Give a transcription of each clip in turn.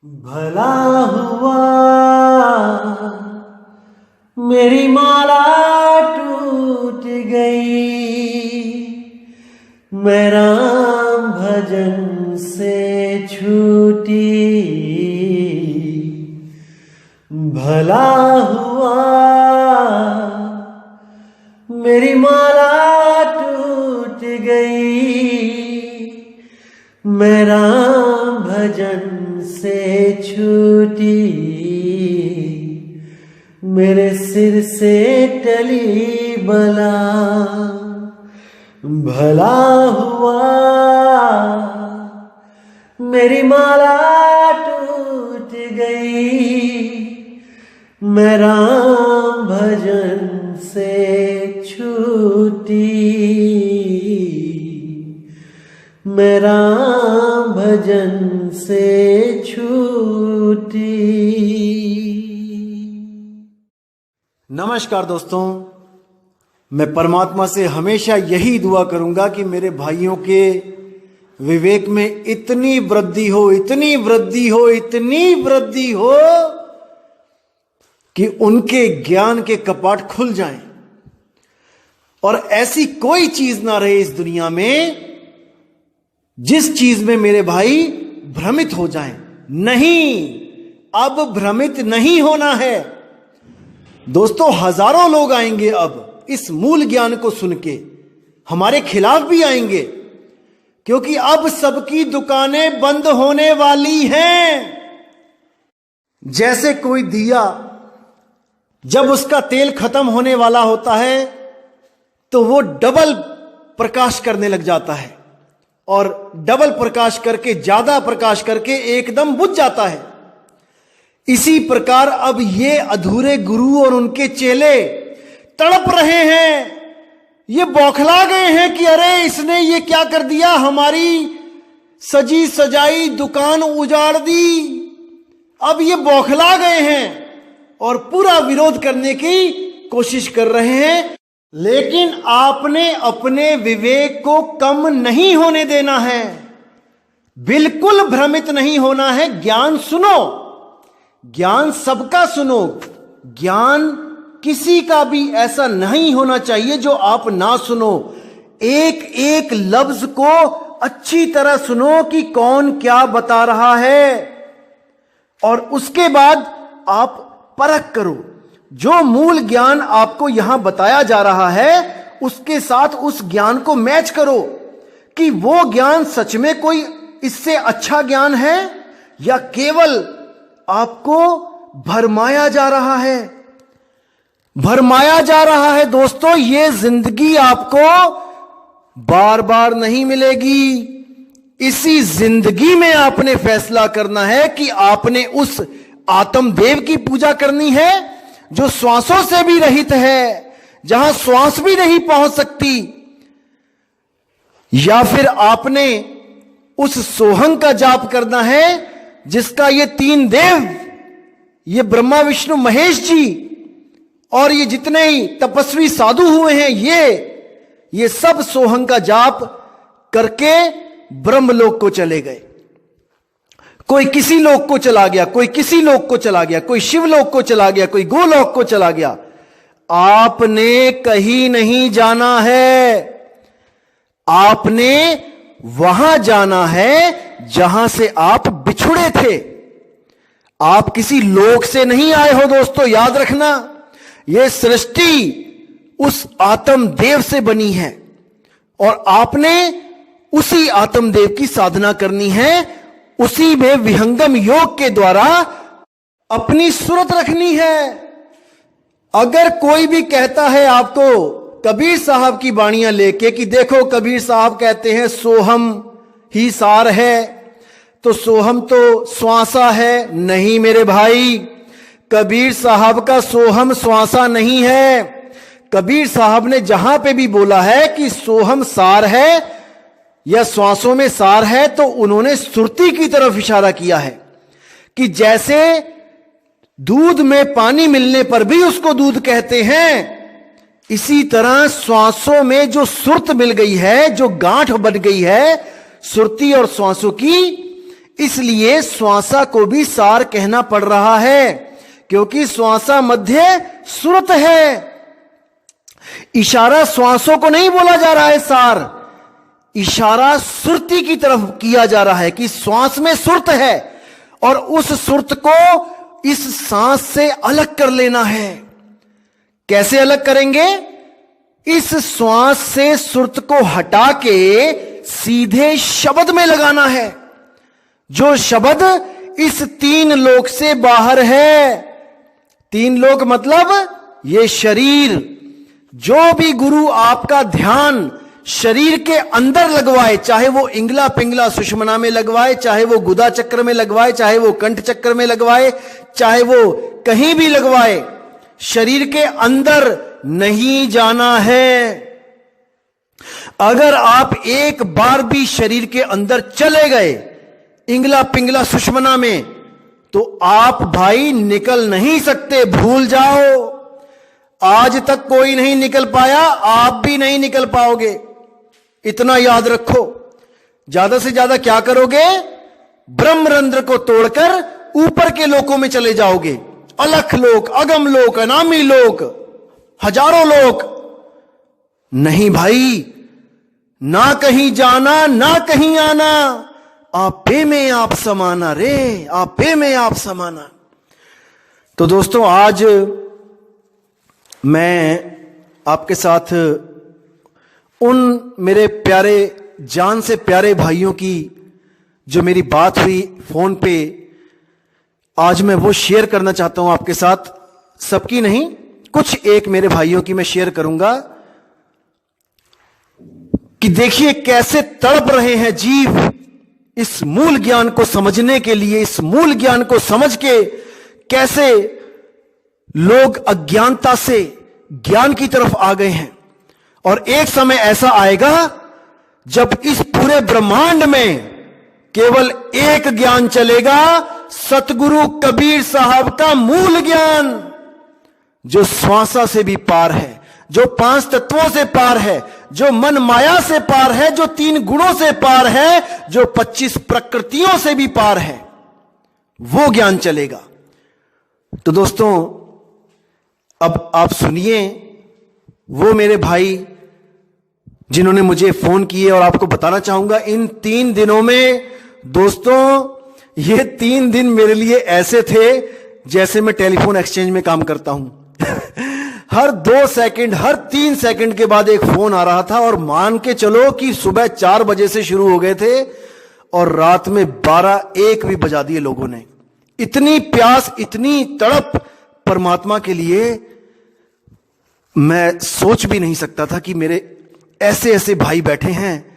भला हुआ मेरी माला टूट गई, मैं राम भजन से छूटी। भला हुआ मेरी माला टूट गई, मैं राम भजन से छूटी। मेरे सिर से टली बला, भला हुआ मेरी माला टूट गई, मैं राम भजन से छूटी। मैं राम भजन से छूटी। नमस्कार दोस्तों, मैं परमात्मा से हमेशा यही दुआ करूंगा कि मेरे भाइयों के विवेक में इतनी वृद्धि हो, इतनी वृद्धि हो, इतनी वृद्धि हो कि उनके ज्ञान के कपाट खुल जाएं और ऐसी कोई चीज ना रहे इस दुनिया में जिस चीज में मेरे भाई भ्रमित हो जाएं। नहीं, अब भ्रमित नहीं होना है दोस्तों। हजारों लोग आएंगे अब इस मूल ज्ञान को सुन के, हमारे खिलाफ भी आएंगे, क्योंकि अब सबकी दुकानें बंद होने वाली हैं। जैसे कोई दिया जब उसका तेल खत्म होने वाला होता है तो वो डबल प्रकाश करने लग जाता है, और डबल प्रकाश करके, ज्यादा प्रकाश करके एकदम बुझ जाता है। इसी प्रकार अब ये अधूरे गुरु और उनके चेले तड़प रहे हैं, ये बौखला गए हैं कि अरे इसने ये क्या कर दिया, हमारी सजी सजाई दुकान उजाड़ दी। अब ये बौखला गए हैं और पूरा विरोध करने की कोशिश कर रहे हैं। लेकिन आपने अपने विवेक को कम नहीं होने देना है, बिल्कुल भ्रमित नहीं होना है। ज्ञान सुनो, ज्ञान सबका सुनो। ज्ञान किसी का भी ऐसा नहीं होना चाहिए जो आप ना सुनो। एक एक लफ्ज को अच्छी तरह सुनो कि कौन क्या बता रहा है, और उसके बाद आप परख करो। जो मूल ज्ञान आपको यहां बताया जा रहा है उसके साथ उस ज्ञान को मैच करो कि वो ज्ञान सच में कोई इससे अच्छा ज्ञान है या केवल आपको भरमाया जा रहा है। भरमाया जा रहा है दोस्तों। ये जिंदगी आपको बार बार नहीं मिलेगी। इसी जिंदगी में आपने फैसला करना है कि आपने उस आत्मदेव की पूजा करनी है जो श्वासों से भी रहित है, जहां श्वास भी नहीं पहुंच सकती, या फिर आपने उस सोहंग का जाप करना है जिसका ये तीन देव, ये ब्रह्मा विष्णु महेश जी और ये जितने ही तपस्वी साधु हुए हैं, ये सब सोहंग का जाप करके ब्रह्मलोक को चले गए। कोई किसी लोक को चला गया, कोई किसी लोक को चला गया, कोई शिवलोक को चला गया, कोई गोलोक को चला गया। आपने कहीं नहीं जाना है, आपने वहां जाना है जहां से आप बिछुड़े थे। आप किसी लोक से नहीं आए हो दोस्तों, याद रखना। यह सृष्टि उस आत्मदेव से बनी है और आपने उसी आत्मदेव की साधना करनी है। उसी में विहंगम योग के द्वारा अपनी सूरत रखनी है। अगर कोई भी कहता है आपको कबीर साहब की वाणियां लेके कि देखो कबीर साहब कहते हैं सोहम ही सार है, तो सोहम तो श्वासा है। नहीं मेरे भाई, कबीर साहब का सोहम श्वासा नहीं है। कबीर साहब ने जहां पे भी बोला है कि सोहम सार है या श्वासों में सार है, तो उन्होंने सुरती की तरफ इशारा किया है कि जैसे दूध में पानी मिलने पर भी उसको दूध कहते हैं, इसी तरह श्वासों में जो सुरत मिल गई है, जो गांठ बन गई है सुरती और श्वासों की, इसलिए श्वासा को भी सार कहना पड़ रहा है, क्योंकि श्वासा मध्य सुरत है। इशारा श्वासों को नहीं बोला जा रहा है सार, इशारा सुरती की तरफ किया जा रहा है कि श्वास में सुरत है और उस सुरत को इस सांस से अलग कर लेना है। कैसे अलग करेंगे? इस श्वास से सुरत को हटा के सीधे शब्द में लगाना है, जो शब्द इस तीन लोक से बाहर है। तीन लोक मतलब ये शरीर। जो भी गुरु आपका ध्यान शरीर के अंदर लगवाए, चाहे वो इंगला पिंगला सुषुम्ना में लगवाए, चाहे वो गुदा चक्र में लगवाए, चाहे वो कंठ चक्र में लगवाए, चाहे वो कहीं भी लगवाए, शरीर के अंदर नहीं जाना है। अगर आप एक बार भी शरीर के अंदर चले गए इंगला पिंगला सुषुम्ना में, तो आप भाई निकल नहीं सकते, भूल जाओ। आज तक कोई नहीं निकल पाया, आप भी नहीं निकल पाओगे, इतना याद रखो। ज्यादा से ज्यादा क्या करोगे? ब्रह्मरंध्र को तोड़कर ऊपर के लोकों में चले जाओगे। अलख लोक, अगम लोक, अनामी लोक, हजारों लोक। नहीं भाई, ना कहीं जाना ना कहीं आना, आपे में आप समाना रे, आपे में आप समाना। तो दोस्तों, आज मैं आपके साथ उन मेरे प्यारे, जान से प्यारे भाइयों की जो मेरी बात हुई फोन पे, आज मैं वो शेयर करना चाहता हूं आपके साथ। सबकी नहीं, कुछ एक मेरे भाइयों की मैं शेयर करूंगा कि देखिए कैसे तड़प रहे हैं जीव इस मूल ज्ञान को समझने के लिए। इस मूल ज्ञान को समझ के कैसे लोग अज्ञानता से ज्ञान की तरफ आ गए हैं। और एक समय ऐसा आएगा जब इस पूरे ब्रह्मांड में केवल एक ज्ञान चलेगा, सतगुरु कबीर साहब का मूल ज्ञान, जो श्वासा से भी पार है, जो 5 तत्वों से पार है, जो मन माया से पार है, जो 3 गुणों से पार है, जो 25 प्रकृतियों से भी पार है, वो ज्ञान चलेगा। तो दोस्तों, अब आप सुनिए वो मेरे भाई जिन्होंने मुझे फोन किए, और आपको बताना चाहूंगा इन 3 दिनों में दोस्तों, ये 3 दिन मेरे लिए ऐसे थे जैसे मैं टेलीफोन एक्सचेंज में काम करता हूं। हर 2 सेकंड, हर 3 सेकंड के बाद एक फोन आ रहा था, और मान के चलो कि सुबह 4 बजे से शुरू हो गए थे और रात में 12-1 भी बजा दिए लोगों ने। इतनी प्यास, इतनी तड़प परमात्मा के लिए, मैं सोच भी नहीं सकता था कि मेरे ऐसे ऐसे भाई बैठे हैं।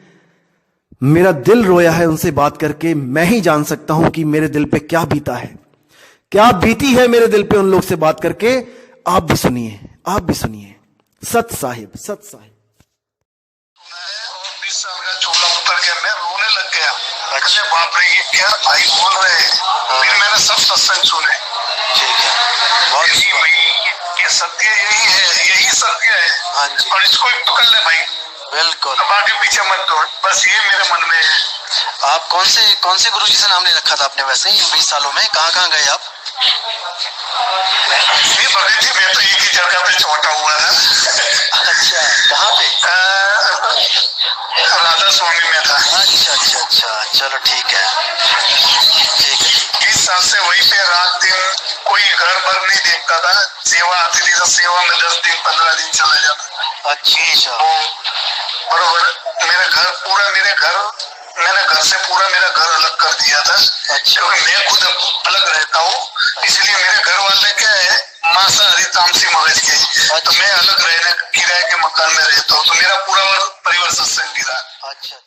मेरा दिल रोया है उनसे बात करके। मैं ही जान सकता हूं कि मेरे दिल पे क्या बीता है, क्या बीती है मेरे दिल पे उन लोग से बात करके। आप भी सुनिए, आप भी सुनिए। सत साहिब, सत साहिब। 20 साल का छोटा पुत्र के मैं रोने लग गया। अच्छा, बाप रे, ये क्या भाई बोल रहे हैं। फिर मैंने सब सत्संग सुने। ठीक है, बहुत अच्छी भाई, ये सत्य यही है, यही सत्य है। हाँ जी, और इसको ही पकड़ ले भाई, बिल्कुल, अब आगे पीछे मत दौड़, बस ये मेरे मन में है। आप कौन से गुरुजी से नाम नहीं रखा था आपने वैसे इन 20 सालों में? कहाँ गए आप? ये भगत जी, मैं तो एक ही जगह पे छोटा हुआ था। अच्छा, कहाँ पे? राधा स्वामी में था। अच्छा, चलो ठीक है। 20 साल से वहीं पे रात दिन, कोई घर भर नहीं देखता था। सेवा आती थी तो सेवा में 10 दिन 15 दिन चला जाता। अच्छा, बरोबर। मैंने घर से पूरा मेरा घर अलग कर दिया था। अच्छा, क्योंकि मैं खुद अलग रहता हूँ, इसलिए मेरे घर वाले क्या है, मांसाहारी तामसी मगज के। तो मैं अलग रहने, किराए के मकान में रहता हूँ, तो मेरा पूरा परिवार सत्संगी रहा। अच्छा,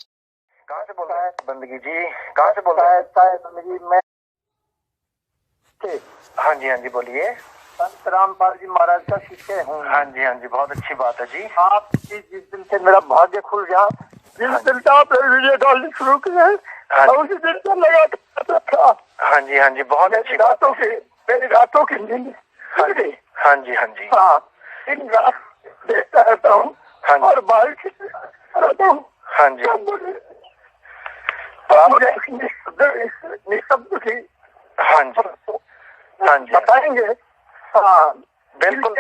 कहाँ से बोल रहा है बंदगी जी? कहाँ से बोल रहा है बंदगी? मैं हाँ जी बोलिए। संत रामपाल जी महाराज का शिष्य हूँ। हाँ जी, बहुत अच्छी बात है जी। आप जिस दिन से मेरा भाग्य खुल गया, जिस दिन से आपने वीडियो डालनी शुरू की है, उसी दिन से लगा था। हाँ जी, बहुत अच्छी बात है। मेरी रातों की नींद। हाँ जी, दिन रात देखता रहता हूँ। और बाइक रहता हूँ। हाँ जी, मुझे निशब्द की हाँ जी, हाँ जी, बताएंगे? हाँ बिल्कुल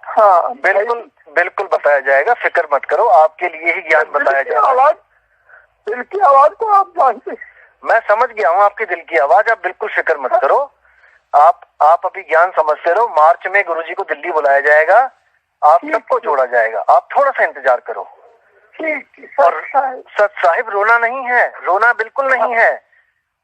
हाँ बिल्कुल बिल्कुल बताया जाएगा, फिक्र मत करो, आपके लिए ही ज्ञान बताया जाएगा। आवाज, दिल की आवाज को आप जानते, मैं समझ गया हूँ आपकी दिल की आवाज, आप बिल्कुल फिक्र मत करो। आप अभी ज्ञान समझते रहो। मार्च में गुरुजी को दिल्ली बुलाया जाएगा, आप सबको जोड़ा जाएगा, आप थोड़ा सा इंतजार करो। और सत साहिब रोना नहीं है, रोना बिल्कुल नहीं है,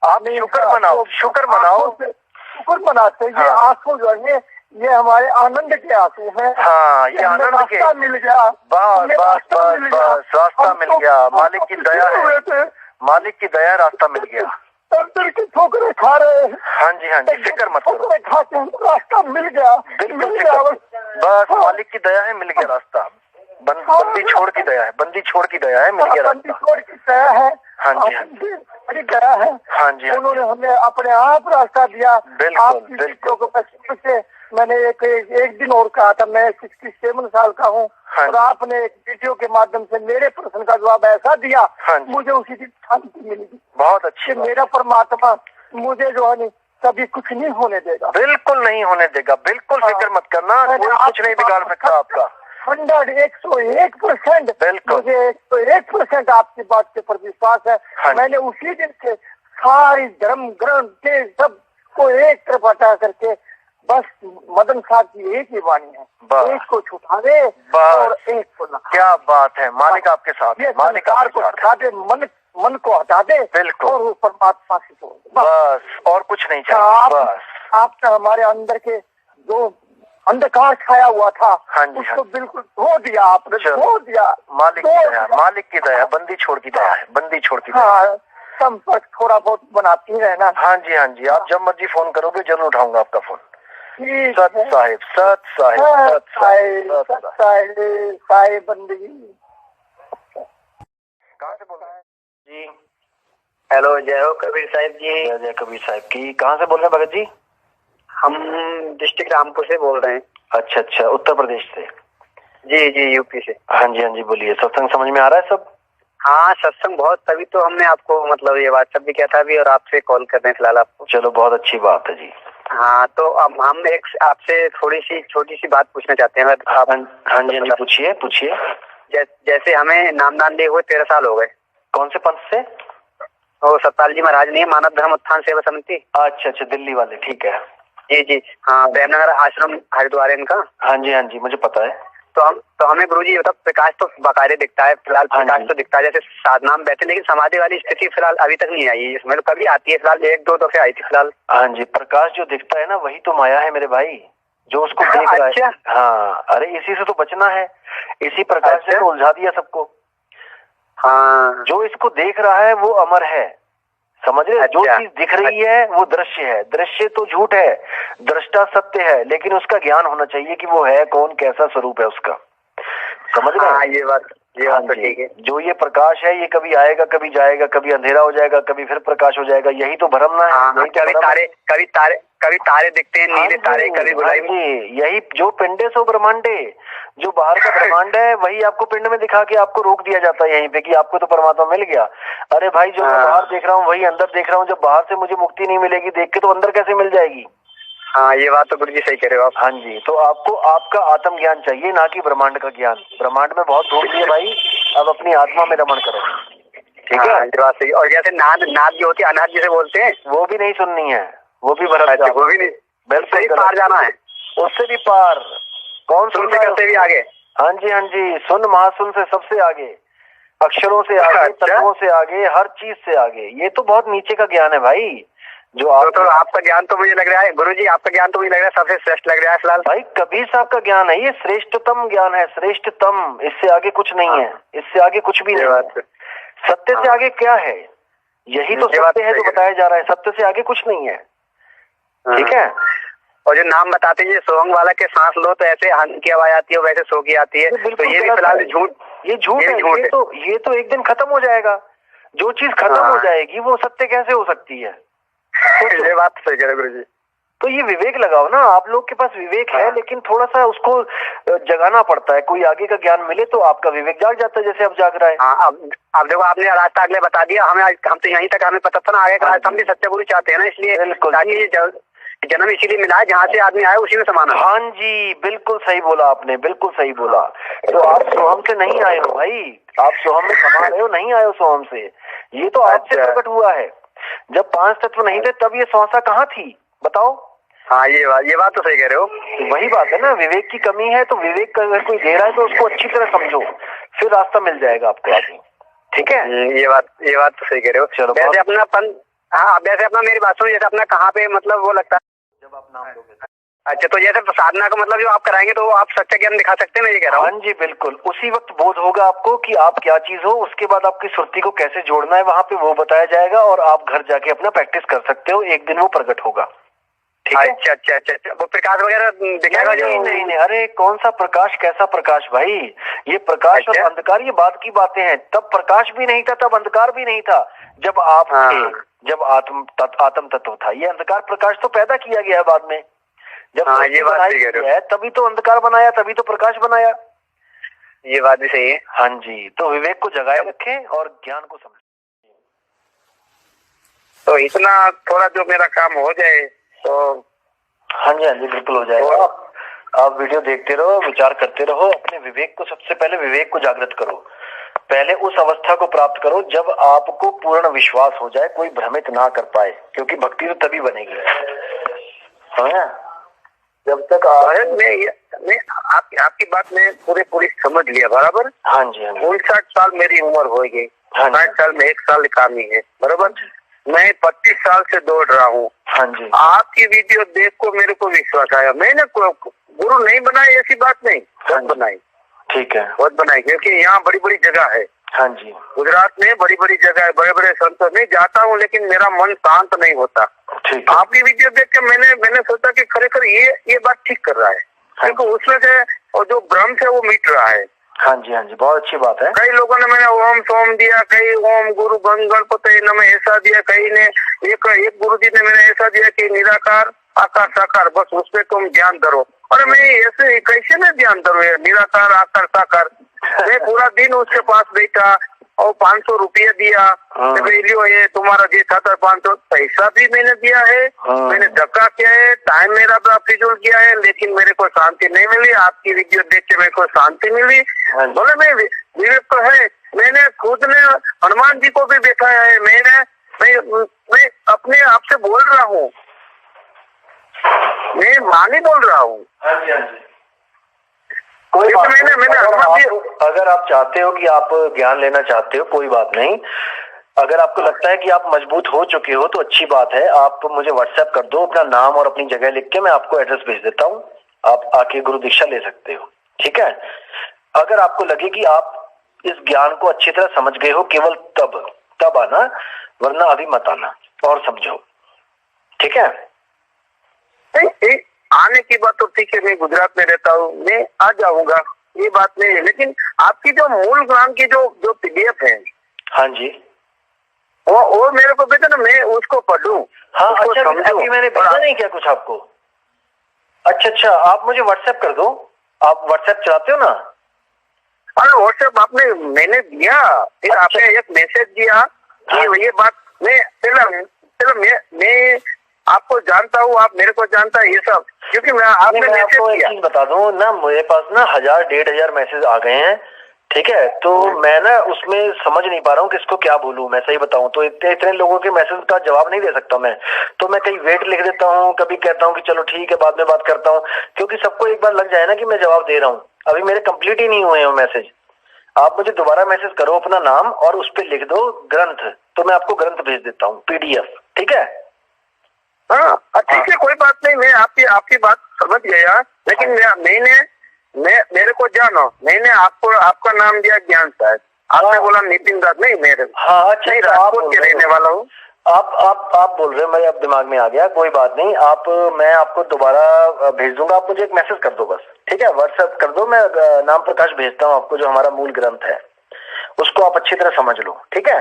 आप शुक्र मनाओ, शुक्र मनाओ, शुक्र मनाते। ये आंसू जो है ये हमारे आनंद के आंसू हैं। हाँ, ये आनंद के, रास्ता मिल गया, बस बस बस बस, रास्ता मिल गया, मालिक की दया है, मालिक की दया, रास्ता मिल गया। दिल की ठोकरें खा रहे हैं। हाँ जी, हाँ जी, फिक्र मत करो, खाते हैं, रास्ता मिल गया, बिल्कुल फिक्र, बस मालिक की दया है, मिल गया रास्ता। बंदी छोड़ की दया है, बंदी छोड़ की दया है, मिल गया रास्ता। बंदी छोड़ की दया है। हाँ जी, हाँ जी, बड़ी दया है। हाँ जी, उन्होंने हमें अपने आप रास्ता दिया। बिल्कुल बिल्कुल। से मैंने एक दिन और कहा था, मैं 67 साल का हूँ, हाँ और आपने एक वीडियो के माध्यम से मेरे प्रश्न का जवाब ऐसा दिया, हाँ, मुझे उसी दिन शांति मिली। बहुत अच्छी, मेरा परमात्मा मुझे जो है कभी कुछ नहीं होने देगा, बिल्कुल नहीं होने देगा, बिल्कुल फिक्र मत करना, कोई कुछ नहीं बिगाड़ सकता आपका। 101% बिल्कुल, मुझे 101% आपकी बात के प्रति विश्वास है। हाँ, मैंने उसी दिन से सारी धर्म ग्रंथ के सब को एक तरफ हटा करके बस मदन साहब की एक ही वाणी है, एक को छुपा दे और एक को ना। क्या बात है, मालिक आपके साथ है, मालिक को हटा दे, मन को हटा दे, बिल्कुल, और वो परमात्मा से जोड़ दे, बस और कुछ नहीं चाहिए। बस आपने हमारे अंदर के जो अंधकार छाया हुआ था, हाँ जी, उसको बिल्कुल धो दिया आपने, धो दिया। मालिक की दया, मालिक की दया, बंदी छोड़ की दया है, बंदी छोड़ की दया। हाँ, संपर्क थोड़ा बहुत बनाती रहना। हाँ जी, हाँ जी, आप जब मर्जी फोन करोगे जरूर उठाऊंगा आपका फोन। सत साहिब, सत साहिब, सत साहिब, सत साहिब, साहिब बंदगी। कहाँ से बोल रहे हैं जी? हेलो, जय हो कबीर साहिब जी। जय जय कबीर साहिब की। कहाँ से बोल रहे हैं भगत जी? हम डिस्ट्रिक्ट रामपुर से बोल रहे हैं। अच्छा अच्छा, उत्तर प्रदेश से? जी जी, यूपी से। हाँ जी, हाँ जी, बोलिए। सत्संग समझ में आ रहा है सब? हाँ, सत्संग बहुत, तभी तो हमने आपको मतलब ये व्हाट्सएप भी किया था अभी, और आपसे कॉल कर रहे हैं फिलहाल आपको। चलो, बहुत अच्छी बात है जी। हाँ, तो अब हम एक आपसे थोड़ी सी छोटी सी बात पूछना चाहते हैं। आप? हाँ जी, हाँ जी, पूछिए पूछिए। जैसे हमें नामदान दिए हुए 13 साल हो गए। कौन से पंथ से? वो सतपाल जी महाराज नहीं है, मानव धर्म उत्थान सेवा समिति। अच्छा अच्छा, दिल्ली वाले, ठीक है। जी जी, हाँ, प्रेमनगर आश्रम हरिद्वार इनका। हाँ जी, हाँ जी, मुझे पता है। तो हमें गुरुजी मतलब प्रकाश तो बाकायदे दिखता है, फिलहाल प्रकाश तो दिखता है, जैसे साधना में बैठे, लेकिन समाधि वाली स्थिति फिलहाल अभी तक नहीं आई है। मतलब कभी आती है, फिलहाल 1-2 दफे आई थी फिलहाल। हाँ जी, प्रकाश जो दिखता है ना, वही तो माया है मेरे भाई, जो उसको देख रहा है। हाँ, अरे इसी से तो बचना है, इसी प्रकाश से तो उलझा दिया सबको। हाँ, जो इसको देख रहा है वो अमर है, समझ रहे? जो चीज दिख रही है वो दृश्य है, दृश्य तो झूठ है, दृष्टा सत्य है, लेकिन उसका ज्ञान होना चाहिए कि वो है कौन, कैसा स्वरूप है उसका, समझ रहे? हाँ, ये बात तो ठीक है। जो ये प्रकाश है, ये कभी आएगा, कभी जाएगा, कभी अंधेरा हो जाएगा, कभी फिर प्रकाश हो जाएगा, यही तो भ्रमना है। हाँ, कभी तारे दिखते हैं, नीले तारे, कभी गुलाबी। यही जो पिंडे सो ब्रह्मांडे, जो बाहर का ब्रह्मांड है वही आपको पिंड में दिखा के आपको रोक दिया जाता है यहीं पे कि आपको तो परमात्मा मिल गया। अरे भाई, जो मैं बाहर देख रहा हूँ वही अंदर देख रहा हूँ, जब बाहर से मुझे मुक्ति नहीं मिलेगी देख के, तो अंदर कैसे मिल जाएगी? हाँ, ये बात तो गुरु जी सही कह रहे हो आप। हाँ जी, तो आपको आपका आत्म ज्ञान चाहिए, ना कि ब्रह्मांड का ज्ञान। ब्रह्मांड में बहुत ढूंढ लिए भाई, अब अपनी आत्मा में रमण करो, ठीक है? ये बात सही। और जैसे नाद जो होती है, अनाथ जिसे बोलते हैं, वो भी नहीं सुननी है, वो भी भरत, वो भी नहीं, बिल्कुल पार जाना है, उससे भी पार। कौन सुन करते भी आगे? हाँ जी, हाँ जी, सुन महासुन से सबसे आगे, अक्षरों से आगे, तत्वों से आगे, हर चीज से आगे। ये तो बहुत नीचे का ज्ञान है भाई, जो आप तो आपका ज्ञान तो मुझे लग रहा है गुरुजी, आपका ज्ञान तो मुझे लग रहा है सबसे श्रेष्ठ लग रहा है फिलहाल। भाई कबीर साहब का ज्ञान है, ये श्रेष्ठतम ज्ञान है, श्रेष्ठतम, इससे आगे कुछ नहीं है, इससे आगे कुछ भी नहीं है। सत्य से आगे क्या है? यही तो सत्य है जो बताया जा रहा है, सत्य से आगे कुछ नहीं है, ठीक है? और जो नाम बताते हैं सोहंग वाला के सांस लो तो ऐसे हंस की आवाज आती है, वैसे सो की आती है, तो ये भी फिलहाल झूठ, ये झूठ है। ये तो एक दिन खत्म हो जाएगा। जो चीज खत्म हो जाएगी वो सत्य कैसे हो सकती है? ये बात सही कह रहे गुरुजी। तो ये विवेक लगाओ ना, आप लोग के पास विवेक है लेकिन थोड़ा सा उसको जगाना पड़ता है। कोई आगे का ज्ञान मिले तो आपका विवेक जाग जाता है, जैसे अब जाग रहा है। हाँ, अब देखो आपने रास्ता अगले बता दिया, हम तो यहीं तक हमें पता था ना, आगे का रास्ता हम भी सत्य गुरु चाहते हैं ना, इसलिए जन्म इसीलिए मिला है, जहाँ से आदमी आए उसी में समाना। हाँ जी, बिल्कुल सही बोला आपने, बिल्कुल सही बोला। तो आप सोहम से नहीं आए हो भाई, आप सोहम में समा रहे हो, नहीं आए हो सोहम से, ये तो आपसे प्रकट हुआ है। जब 5 तत्व नहीं थे तब ये स्वासा कहाँ थी बताओ? हाँ, ये बात तो सही कह रहे हो। वही बात है ना, विवेक की कमी है। तो विवेक का अगर कोई दे रहा है तो उसको अच्छी तरह समझो, फिर रास्ता मिल जाएगा आपको आगे। ठीक है, ये बात तो सही कह रहे हो। चलो, वैसे अपनापन, हाँ वैसे अपना मेरी बात सुनो, जैसे अपना कहाँ पे मतलब वो लगता है जब आप नाम लोगे। अच्छा, तो जैसे साधना का मतलब जो आप कराएंगे तो आप सच्चा ज्ञान दिखा सकते हैं, मैं ये कह रहा हूँ। हाँ जी बिल्कुल, उसी वक्त बोध होगा आपको कि आप क्या चीज हो। उसके बाद आपकी सुरती को कैसे जोड़ना है वहां पे वो बताया जाएगा, और आप घर जाके अपना प्रैक्टिस कर सकते हो। एक दिन वो प्रकट होगा। ठीक है? अच्छा, वो प्रकाश वगैरह दिखाएगा जो? नहीं, अरे कौन सा प्रकाश, कैसा प्रकाश भाई? ये प्रकाश और अंधकार ये बात की बातें हैं। तब प्रकाश भी नहीं था, तब अंधकार भी नहीं था। जब आप थे, जब आत्म तत्व था, ये अंधकार प्रकाश तो पैदा किया गया बाद में। जब ये बात सही कह रहे हो, है तभी तो अंधकार बनाया, तभी तो प्रकाश बनाया। ये बात भी सही है। हाँ जी, तो विवेक को जगाए रखें और ज्ञान को समझें। तो इतना थोड़ा जो मेरा काम हो जाए तो हाँ जी बिल्कुल हो जाएगा। आप वीडियो देखते रहो, विचार करते रहो, अपने विवेक को, सबसे पहले विवेक को जागृत करो। पहले उस अवस्था को प्राप्त करो जब आपको पूर्ण विश्वास हो जाए, कोई भ्रमित ना कर पाए, क्योंकि भक्ति तो तभी बनेगी। हाँ, जब तक मैं आपकी बात में पूरी समझ लिया बराबर। हाँ जी 59 साल मेरी उम्र हो गई, 60 साल में 1 साल काम ही है बराबर। मैं 25 साल से दौड़ रहा हूँ। हाँ जी, आपकी वीडियो देख को मेरे को विश्वास आया। मैंने गुरु नहीं बनाई ऐसी बात नहीं, बहुत बनाई। ठीक है, बहुत बनाई, क्योंकि यहाँ बड़ी बड़ी जगह है। हाँ जी, गुजरात में बड़ी बड़ी जगह है, बड़े बड़े संतों में जाता हूँ, लेकिन मेरा मन शांत नहीं होता। ठीक है। आपकी वीडियो देख के मैंने सोचा कि खरेखर ये बात ठीक कर रहा है, क्योंकि उसमें से और जो भ्रम है वो मिट रहा है। हाँ जी, बहुत अच्छी बात है। कई लोगों ने मैंने ओम सोम दिया, कई ओम गुरु गणपति नमः ऐसा दिया, कई ने एक गुरु जी ने मैंने ऐसा दिया कि निराकार आकार साकार, बस उसपे तुम ध्यान धरो। और मैं ऐसे कैसे में ध्यान धरो, निराकार आकार साकार। मैं पूरा दिन उसके पास बैठा और 500 रुपया दिया, लियो ये तुम्हारा जे था 500, पैसा भी मैंने दिया है, मैंने धक्का किया है, टाइम मेरा भी फिजूल किया है, लेकिन मेरे को शांति नहीं मिली। आपकी वीडियो देख के मेरे को शांति मिली। बोले मैं विवेक तो है, मैंने खुद ने हनुमान जी को भी बैठाया है। मैं अपने आप से बोल रहा हूँ, मैं मानी बोल रहा हूँ। कोई बात नहीं, अगर आप चाहते हो कि आप ज्ञान लेना चाहते हो, कोई बात नहीं। अगर आपको लगता है कि आप मजबूत हो चुके हो तो अच्छी बात है। आप मुझे व्हाट्सएप कर दो अपना नाम और अपनी जगह लिख के, मैं आपको एड्रेस भेज देता हूँ, आप आके गुरु दीक्षा ले सकते हो। ठीक है, अगर आपको लगे कि आप इस ज्ञान को अच्छी तरह समझ गए हो, केवल तब आना, वरना अभी मत आना और समझो। ठीक है, आने की बात तो ठीक है, मैं गुजरात में रहता हूँ, मैं आ जाऊंगा, ये बात नहीं है। लेकिन आपकी जो मूल ज्ञान की जो PDF है, हाँ जी, वो मेरे को भेजा ना, मैं उसको पढ़ूँ। हाँ अच्छा, अभी मैंने भेजा नहीं क्या कुछ आपको? अच्छा, आप मुझे व्हाट्सएप कर दो। आप व्हाट्सएप चलाते हो ना? अरे व्हाट्सएप मैंने दिया, फिर आपने एक मैसेज दिया कि ये बात मैं आपको जानता हूँ, आप मेरे को जानता है, ये सब क्योंकि मैं आपको एक चीज बता दूं ना, मेरे पास ना 1000-1500 मैसेज आ गए हैं। ठीक है, तो मैं ना उसमें समझ नहीं पा रहा हूँ किसको क्या बोलूं। मैं सही बताऊं तो इतने लोगों के मैसेज का जवाब नहीं दे सकता मैं, तो मैं कहीं वेट लिख देता हूँ, कभी कहता हूँ कि चलो ठीक है बाद में बात करता हूँ, क्योंकि सबको एक बार लग जाए ना कि मैं जवाब दे रहा हूँ। अभी मेरे कंप्लीट ही नहीं हुए हैं मैसेज। आप मुझे दोबारा मैसेज करो अपना नाम और उस पर लिख दो ग्रंथ, तो मैं आपको ग्रंथ भेज देता हूँ PDF। ठीक है, हाँ ठीक है, कोई बात नहीं, मैं आपकी बात समझ गया। लेकिन मेरे को जानो, मैंने आपका नाम दिया ज्ञान साहब, आपने बोला नितिन दास, नहीं मेरे। हाँ अच्छा, राजकोट के रहने वाला हूँ। आप बोल रहे हो, मेरे अब दिमाग में आ गया, कोई बात नहीं। मैं आपको दोबारा भेज दूंगा, आप मुझे एक मैसेज कर दो बस। ठीक है, व्हाट्सएप कर दो, मैं नाम प्रकाश भेजता हूँ आपको, जो हमारा मूल ग्रंथ है उसको आप अच्छी तरह समझ लो। ठीक है,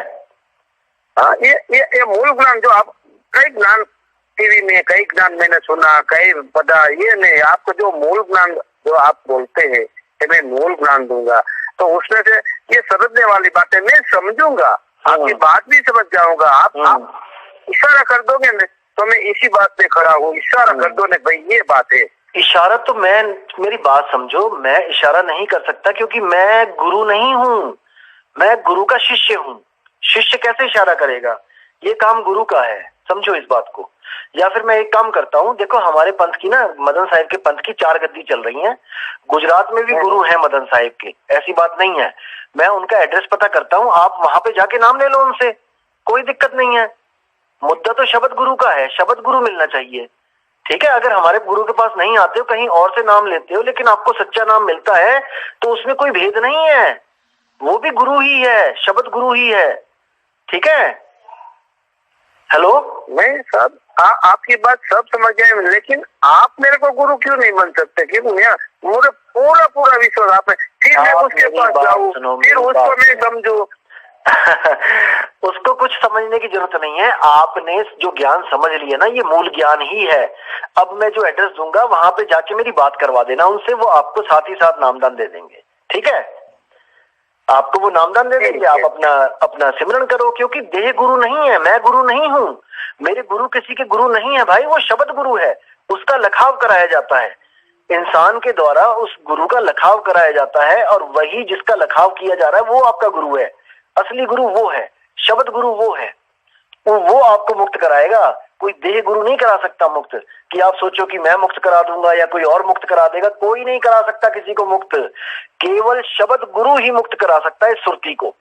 हाँ, ये मूल ज्ञान जो आप कई ज्ञान टीवी में कई ज्ञान मैंने सुना, कई पता, ये नहीं, आपको जो मूल ज्ञान जो आप बोलते हैं कि मैं मूल ज्ञान दूंगा, तो उसमें से ये समझने वाली बातें मैं समझूंगा, आपकी बात भी समझ जाऊंगा। आप इशारा कर दोगे ना, तो मैं इसी बात पे खड़ा हूँ, इशारा कर दो ना भाई, ये बात है। इशारा तो मेरी बात समझो, मैं इशारा नहीं कर सकता क्योंकि मैं गुरु नहीं हूँ, मैं गुरु का शिष्य हूँ। शिष्य कैसे इशारा करेगा? ये काम गुरु का है, समझो इस बात को। या फिर मैं एक काम करता हूँ, देखो हमारे पंथ की ना, मदन साहिब के पंथ की 4 गद्दी चल रही हैं। गुजरात में भी गुरु हैं मदन साहिब के, ऐसी बात नहीं है। मैं उनका एड्रेस पता करता हूँ, आप वहां पे जाके नाम ले लो उनसे, कोई दिक्कत नहीं है। मुद्दा तो शब्द गुरु का है, शब्द गुरु मिलना चाहिए, ठीक है। अगर हमारे गुरु के पास नहीं आते हो, कहीं और से नाम लेते हो, लेकिन आपको सच्चा नाम मिलता है, तो उसमें कोई भेद नहीं है, वो भी गुरु ही है, शब्द गुरु ही है, ठीक है। हेलो, मैं सब आपकी बात सब समझ गए, लेकिन आप मेरे को गुरु क्यों नहीं बन सकते? क्यों? मुझे पूरा विश्वास आप में, फिर मैं उसके पास जाऊँ, फिर उसको मैं समझू। उसको कुछ समझने की जरूरत नहीं है, आपने जो ज्ञान समझ लिया ना, ये मूल ज्ञान ही है। अब मैं जो एड्रेस दूंगा वहां पे जाके मेरी बात करवा देना उनसे, वो आपको साथ ही साथ नामदान दे देंगे, ठीक है। आपको वो नामदान दे देंगे, आप अपना सिमरन करो, क्योंकि देह गुरु नहीं है, मैं गुरु नहीं हूं, मेरे गुरु किसी के गुरु नहीं है भाई, वो शब्द गुरु है, उसका लखाव कराया जाता है, इंसान के द्वारा उस गुरु का लखाव कराया जाता है, और वही जिसका लखाव किया जा रहा है वो आपका गुरु है। असली गुरु वो है, शब्द गुरु वो है, वो आपको मुक्त कराएगा। कोई देह गुरु नहीं करा सकता मुक्त, कि आप सोचो कि मैं मुक्त करा दूंगा या कोई और मुक्त करा देगा, कोई नहीं करा सकता किसी को मुक्त, केवल शब्द गुरु ही मुक्त करा सकता है सुरती को,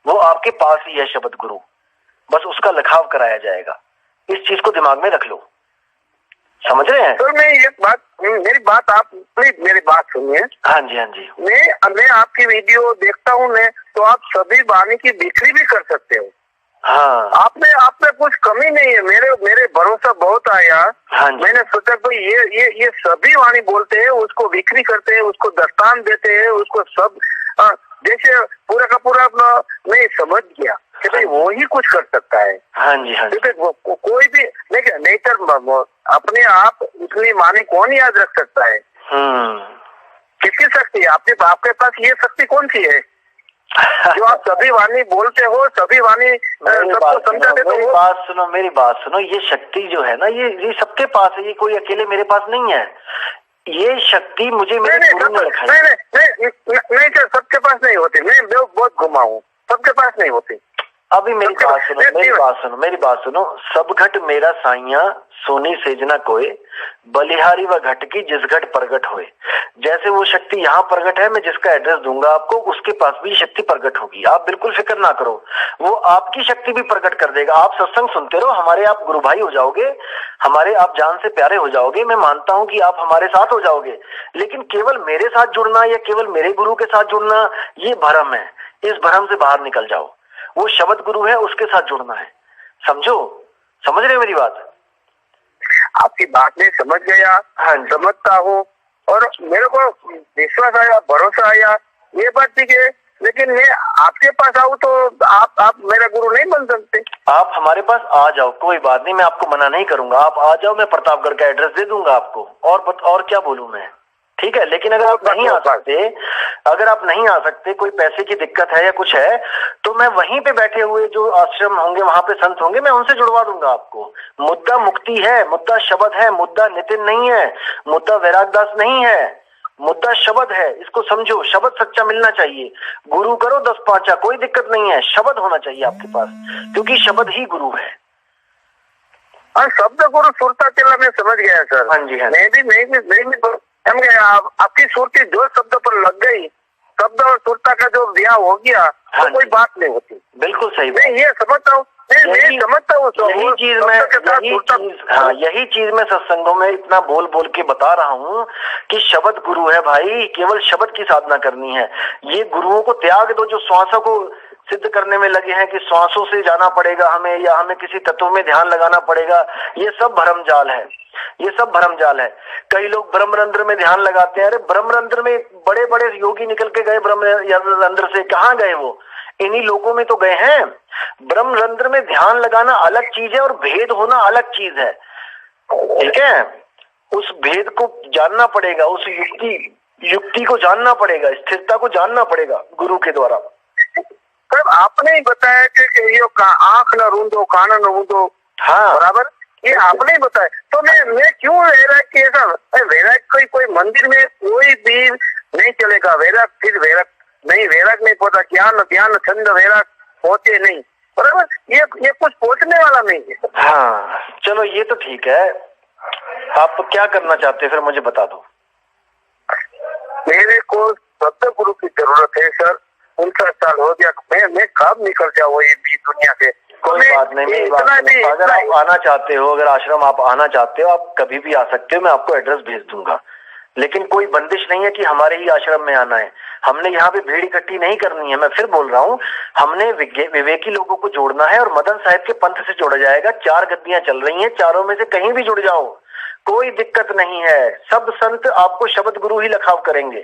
वो आपके पास ही है शब्द गुरु, बस उसका लखाव कराया जाएगा। इस चीज को दिमाग में रख लो, समझ रहे हैं? तो मैं एक बात, मेरी बात आप प्लीज मेरी बात सुनिए। हाँ जी, हाँ जी। मैं आपकी वीडियो देखता हूँ मैं, तो आप सभी वाणी की बिक्री भी कर सकते हो। हाँ, आप में कुछ कमी नहीं है, मेरे भरोसा बहुत आया। हाँ, मैंने सोचा कोई ये सभी वाणी बोलते हैं, उसको बिक्री करते हैं, उसको दस्तान देते हैं, उसको सब जैसे पूरा का पूरा मैं समझ गया कि भाई वो ही कुछ कर सकता है। हाँ जी, हाँ जी। क्योंकि कोई भी नहीं कर अपने आप इतनी वाणी कौन याद रख सकता है? किसकी शक्ति है? आपके पास ये शक्ति कौन सी है जो आप सभी वाणी बोलते हो, सभी वाणी सबको समझाते? तो मेरी बात सुनो, ये शक्ति जो है ना, ये सबके पास है, ये कोई अकेले मेरे पास नहीं है। ये शक्ति मुझे मेरे गुरु ने रखा है। नहीं सर, सबके पास नहीं होती, मैं बहुत घुमा हूँ, सबके पास नहीं होती। अभी मेरी बात सुनो, सब घट मेरा साइया सोनी सेजना कोय, बलिहारी व घट की जिस घट प्रगट होए। जैसे वो शक्ति यहाँ प्रगट है, मैं जिसका एड्रेस दूंगा आपको, उसके पास भी शक्ति प्रगट होगी, आप बिल्कुल फिक्र ना करो, वो आपकी शक्ति भी प्रकट कर देगा। आप सत्संग सुनते रहो, हमारे आप गुरु भाई हो जाओगे, हमारे आप जान से प्यारे हो जाओगे, मैं मानता हूं कि आप हमारे साथ हो जाओगे, लेकिन केवल मेरे साथ जुड़ना या केवल मेरे गुरु के साथ जुड़ना ये भ्रम है, इस भ्रम से बाहर निकल जाओ। वो शब्द गुरु है, उसके साथ जुड़ना है, समझो, समझ रहे हो मेरी बात? आपकी बात में समझ गया, हाँ समझता हूँ, और मेरे को विश्वास आया, भरोसा आया, ये बात ठीक है, लेकिन मैं आपके पास आऊँ तो आप मेरा गुरु नहीं बन सकते? आप हमारे पास आ जाओ, कोई बात नहीं, मैं आपको मना नहीं करूंगा, आप आ जाओ, मैं प्रतापगढ़ का एड्रेस दे दूंगा आपको, और क्या बोलूं मैं, ठीक है। लेकिन अगर आप नहीं आ सकते, कोई पैसे की दिक्कत है या कुछ है, तो मैं वहीं पे बैठे हुए जो आश्रम होंगे, वहां पे संत होंगे, मैं उनसे जुड़वा दूंगा आपको। मुद्दा मुक्ति है, मुद्दा शब्द है, मुद्दा नितिन नहीं है, मुद्दा वैरागदास नहीं है, मुद्दा शब्द है, इसको समझो। शब्द सच्चा मिलना चाहिए, गुरु करो 10 पांचा, कोई दिक्कत नहीं है, शब्द होना चाहिए आपके पास, क्योंकि शब्द ही गुरु है। हाँ, शब्द गुरु सुरता चला, मैं समझ गया सर। हाँ जी, हाँ। मैं भी आपकी सुरती जो शब्द पर लग गई, शब्द और सुरता का जो ब्याह हो गया, हाँ, तो कोई बात नहीं होती। बिल्कुल सही, मैं ये समझता हूँ, मैं समझता हूँ। यही चीज मैं सत्संगों में इतना बोल बोल के बता रहा हूँ कि शब्द गुरु है भाई, केवल शब्द की साधना करनी है। ये गुरुओं को त्याग दो जो श्वासों को सिद्ध करने में लगे हैं कि श्वासों से जाना पड़ेगा हमें, या हमें किसी तत्व में ध्यान लगाना पड़ेगा, ये सब भ्रमजाल है, ये सब भ्रमजाल है। कई लोग ब्रह्मरंध्र में ध्यान लगाते हैं, अरे ब्रह्मरंध्र में बड़े बड़े योगी निकल के गए, ब्रह्मरंध्र से कहाँ गए वो? इन्हीं लोगों में तो गए हैं। ब्रह्मरंध्र में ध्यान लगाना अलग चीज है और भेद होना अलग चीज है। ठीक है, उस भेद को जानना पड़ेगा, उस युक्ति को जानना पड़ेगा, स्थिरता को जानना पड़ेगा गुरु के द्वारा। तब आपने ही बताया कि ये आंख न रूंदो, कान न रूंदो, हाँ बराबर, ये आपने ही बताया। तो मैं क्यों वैराग की ऐसा, वैराग कोई मंदिर में कोई भी नहीं चलेगा, वैराग फिर वैराग नहीं, वैराग नहीं पता, ज्ञान ध्यान छंद वैराग होते नहीं, बराबर, ये कुछ पहुंचने वाला नहीं है। हाँ चलो ये तो ठीक है, आप क्या करना चाहते हैं फिर मुझे बता दो। मेरे को सत्य गुरु की जरूरत है सर, 59 साल हो गया, मैं कब निकल जाऊँ ये भी दुनिया से। कोई बात नहीं, मेरी बात सुनो, अगर आप आना चाहते हो, अगर आश्रम आप आना चाहते हो, आप कभी भी आ सकते हो, मैं आपको एड्रेस भेज दूंगा, लेकिन कोई बंदिश नहीं है कि हमारे ही आश्रम में आना है। हमने यहाँ पे भीड़ इकट्ठी नहीं करनी है, मैं फिर बोल रहा हूँ, हमने विवेकी लोगों को जोड़ना है और मदन साहिब के पंथ से जोड़ा जाएगा। 4 गद्दियां चल रही हैं, चारों में से कहीं भी जुड़ जाओ, कोई दिक्कत नहीं है। सब संत आपको शब्द गुरु ही लखाव करेंगे।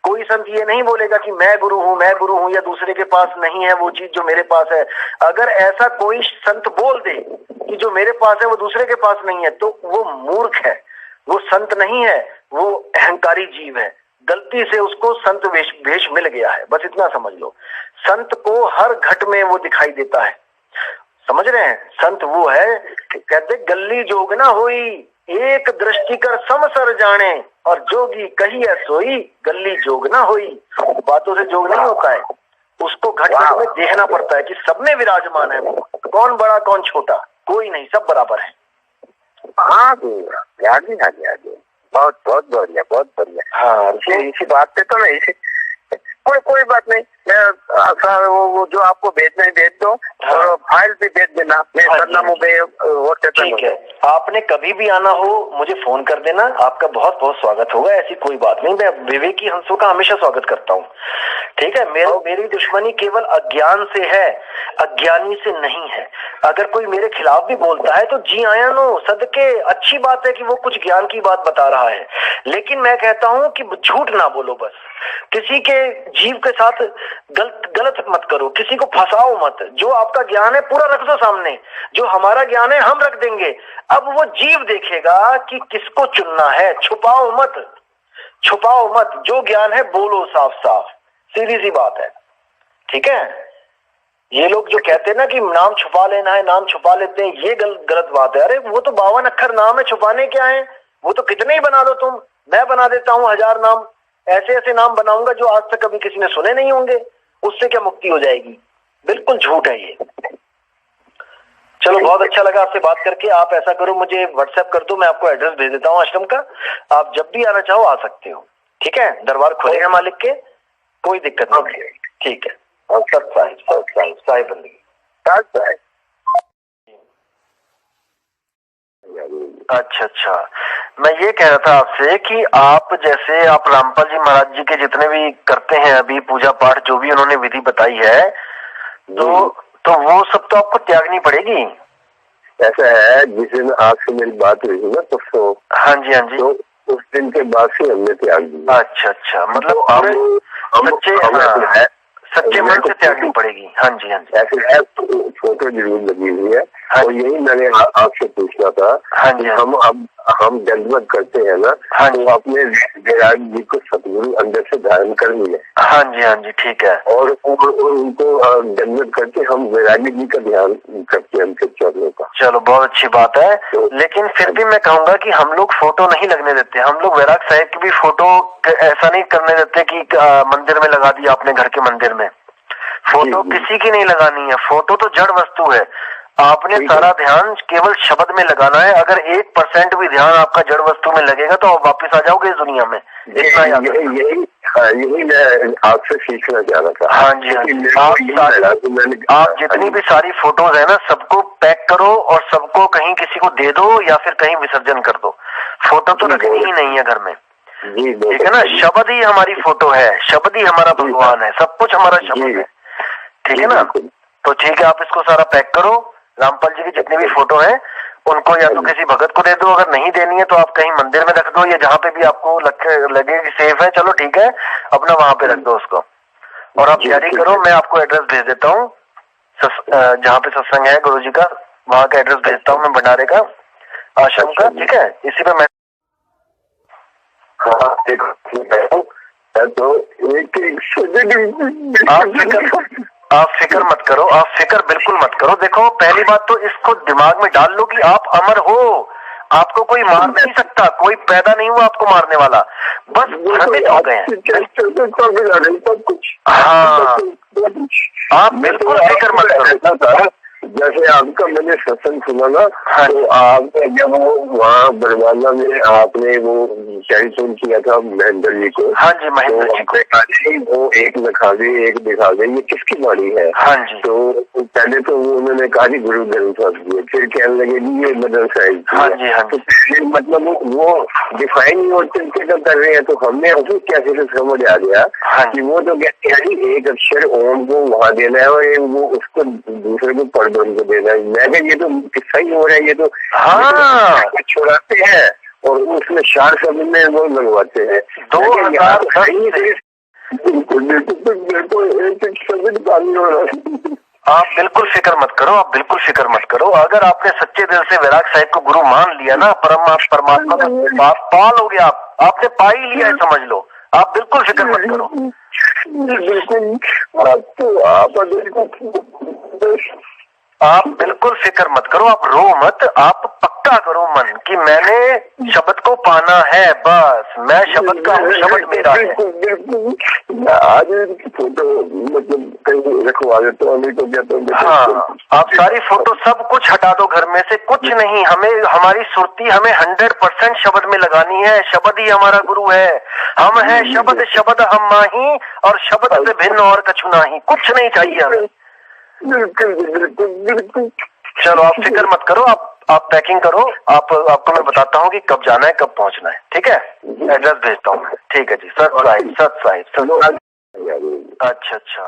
कोई संत ये नहीं बोलेगा कि मैं गुरु हूं या दूसरे के पास नहीं है वो चीज जो मेरे पास है। अगर ऐसा कोई संत बोल दे कि जो मेरे पास है वो दूसरे के पास नहीं है, तो वो मूर्ख है, वो संत नहीं है, वो अहंकारी जीव है। गलती से उसको संत भेष मिल गया है, बस इतना समझ लो। संत को हर घट में वो दिखाई देता है, समझ रहे हैं। संत वो है, कहते गल्ली जोग ना होई, एक दृष्टि कर समसर जाने, और जोगी कही है सोई, गल्ली जोग ना होई। बातों से जोग नहीं होता है, उसको घट घट में देखना पड़ता है कि सब में विराजमान है, कौन बड़ा कौन छोटा, कोई नहीं, सब बराबर है। हाँ आगे बहुत बहुत बढ़िया, बहुत बढ़िया। हाँ इसी बात पे तो नहीं, कोई बात नहीं, मैं वो जो आपको भेजना है भेज दो, और फाइल भी भेज देना, मैं सरनामों पे व्हाट्सएप। ठीक है, आपने कभी भी आना हो मुझे फोन कर देना, आपका बहुत बहुत स्वागत होगा, ऐसी कोई बात नहीं। मैं विवेकी हंसों का हमेशा स्वागत करता हूँ, ठीक है। मेरी दुश्मनी केवल अज्ञान से है, अज्ञानी से नहीं है। अगर कोई मेरे खिलाफ भी बोलता है तो जी आया नो सदके, अच्छी बात है कि वो कुछ ज्ञान की बात बता रहा है, लेकिन मैं कहता हूं कि झूठ ना बोलो, बस किसी के जीव के साथ गलत मत करो, किसी को फंसाओ मत। जो आपका ज्ञान है पूरा रख दो सामने, जो हमारा ज्ञान है हम रख देंगे। अब वो जीव देखेगा कि किसको चुनना है। छुपाओ मत, जो ज्ञान है बोलो साफ साफ, सीधी सी बात है, ठीक है। ये लोग जो कहते हैं ना कि नाम छुपा लेना है, नाम छुपा लेते हैं, ये गलत बात है। अरे वो तो 52 अक्षर नाम है, छुपाने क्या है, वो तो कितने ही बना दो तुम, मैं बना देता हूं 1000 नाम, ऐसे नाम बनाऊंगा जो आज तक कभी किसी ने सुने नहीं होंगे, उससे क्या मुक्ति हो जाएगी। बिल्कुल झूठ है ये। चलो बहुत अच्छा लगा आपसे बात करके। आप ऐसा करो, मुझे व्हाट्सएप कर दो, मैं आपको एड्रेस भेज देता हूँ आश्रम का, आप जब भी आना चाहो आ सकते हो, ठीक है। दरबार खुले हैं मालिक के, कोई दिक्कत नहीं, ठीक है। और साहिब बंदगी। अच्छा, मैं ये कह रहा था आपसे कि आप जैसे आप रामपाल जी महाराज जी के जितने भी करते हैं अभी पूजा पाठ, जो भी उन्होंने विधि बताई है, तो वो सब तो आपको त्यागनी पड़ेगी। ऐसा है, जिस दिन आपसे मेरी बात हुई ना परसों, हाँ जी, तो उस दिन के बाद से हमने त्याग दी। अच्छा, मतलब सच्चे मन से त्यागनी पड़ेगी। हाँ जी। ऐसे है, फोटो जरूर लगी हुई है। और यही मैंने आपसे पूछना था। हाँ जी। हम दंडवत करते हैं ना, तो अपने विराट जी को सतगुरु अंदर से धारण कर लिया। हाँ जी, ठीक है। और उनको दंडवत करके हम विराट जी का ध्यान करते हैं, उनके चरणों का। चलो बहुत अच्छी बात है, लेकिन फिर भी मैं कहूंगा कि हम लोग फोटो नहीं लगने देते। हम लोग वैराग साहिब की भी फोटो ऐसा नहीं करने देते कि मंदिर में लगा दिया अपने घर के मंदिर में। फोटो किसी की नहीं लगानी है, फोटो तो जड़ वस्तु है। आपने सारा ध्यान केवल शब्द में लगाना है। अगर 1% भी ध्यान आपका जड़ वस्तु में लगेगा तो आप वापस आ जाओगे इस दुनिया में। इतना यही मैं आपसे सीखना चाह रहा था। हाँ जी, आप जितनी भी सारी फोटोज है ना, सबको पैक करो और सबको कहीं किसी को दे दो या फिर कहीं विसर्जन कर दो। फोटो तो रखनी ही नहीं है घर में, ठीक है ना। शब्द ही हमारी फोटो है, शब्द ही हमारा भगवान है, सब कुछ हमारा शब्द है, ठीक है ना। तो ठीक है, आप इसको सारा पैक करो। रामपाल जी की जितनी भी फोटो है उनको या तो किसी भगत को दे दो, अगर नहीं देनी है तो आप कहीं मंदिर में रख दो, या जहाँ पे भी आपको लगे कि सेफ है, चलो ठीक है, अपना वहां पे रख दो उसको। और आप तैयारी करो, मैं आपको एड्रेस भेज देता हूँ, जहाँ पे सत्संग है गुरु जी का, वहां का एड्रेस भेजता हूँ मैं भंडारे का। आश्रम का, ठीक है, इसी पे मैं हाँ देखो तो एक आप फिक्र मत करो, आप फिक्र बिल्कुल मत करो। देखो पहली बात तो इसको दिमाग में डाल लो कि आप अमर हो, आपको कोई मार नहीं सकता, कोई पैदा नहीं हुआ आपको मारने वाला, बस भ्रमित हो गए हैं। हाँ, आप बिल्कुल फिक्र मत करो। जैसे आपका मैंने सत्संग सुना ना, तो आपने जब वो वहाँ बरवाला में आपने वो टेलीफोन किया था महेंद्र जी को। हाँ जी, महेंद्र जी को। वो एक दिखा दे, एक दिखा दे, ये किसकी बाड़ी है? हाँ जी। तो पहले तो वो उन्होंने कहा जी गुरु ग्रंथ साहब जी, फिर कहने लगे जी ये मदर साहिब। हाँ जी, हाँ तो पहले मतलब वो डिफाइन ही और तरीके का कर रहे हैं, तो हमने उसे कैसे से समझ आ गया कि वो तो कहते हैं जी एक अक्षर ओम को वहाँ देना है और वो उसको दूसरे को पढ़ को देना है। मैं कहा ये तो किस्सा ही हो रहा है, ये तो हाँ छुड़ाते हैं और उसमें 4 शब्द में वो लगवाते हैं। 2010 आप बिल्कुल फिक्र मत करो, आप बिल्कुल फिक्र मत करो। अगर आपने सच्चे दिल से वैराग साहिब को गुरु मान लिया ना, परमात्मा का पा लोगे आपने पा ही लिया है, समझ लो। आप बिल्कुल फिक्र मत करो। आप बिल्कुल फिक्र मत करो, आप रो मत, आप पक्का करो मन कि मैंने शब्द को पाना है, बस मैं शब्द का हूँ, शब्द मेरा है। आज फोटो मतलब कहीं रखवा देता हूँ, नहीं तो कहता हूँ। हाँ, आप सारी फोटो सब कुछ हटा दो घर में से, कुछ नहीं। हमें हमारी सुरती हमें 100% शब्द में लगानी है। शब्द ही हमारा गुरु है, हम है शब्द, शब्द हम माही और शब्द से भिन्न और कछु नहीं, कुछ नहीं चाहिए हमें। बिल्कुल। चलो आप फिक्र मत करो, आप पैकिंग करो। आपको मैं बताता हूँ कि कब जाना है, कब पहुंचना है, ठीक है? एड्रेस भेजता हूँ, ठीक है जी। सत साहिब। अच्छा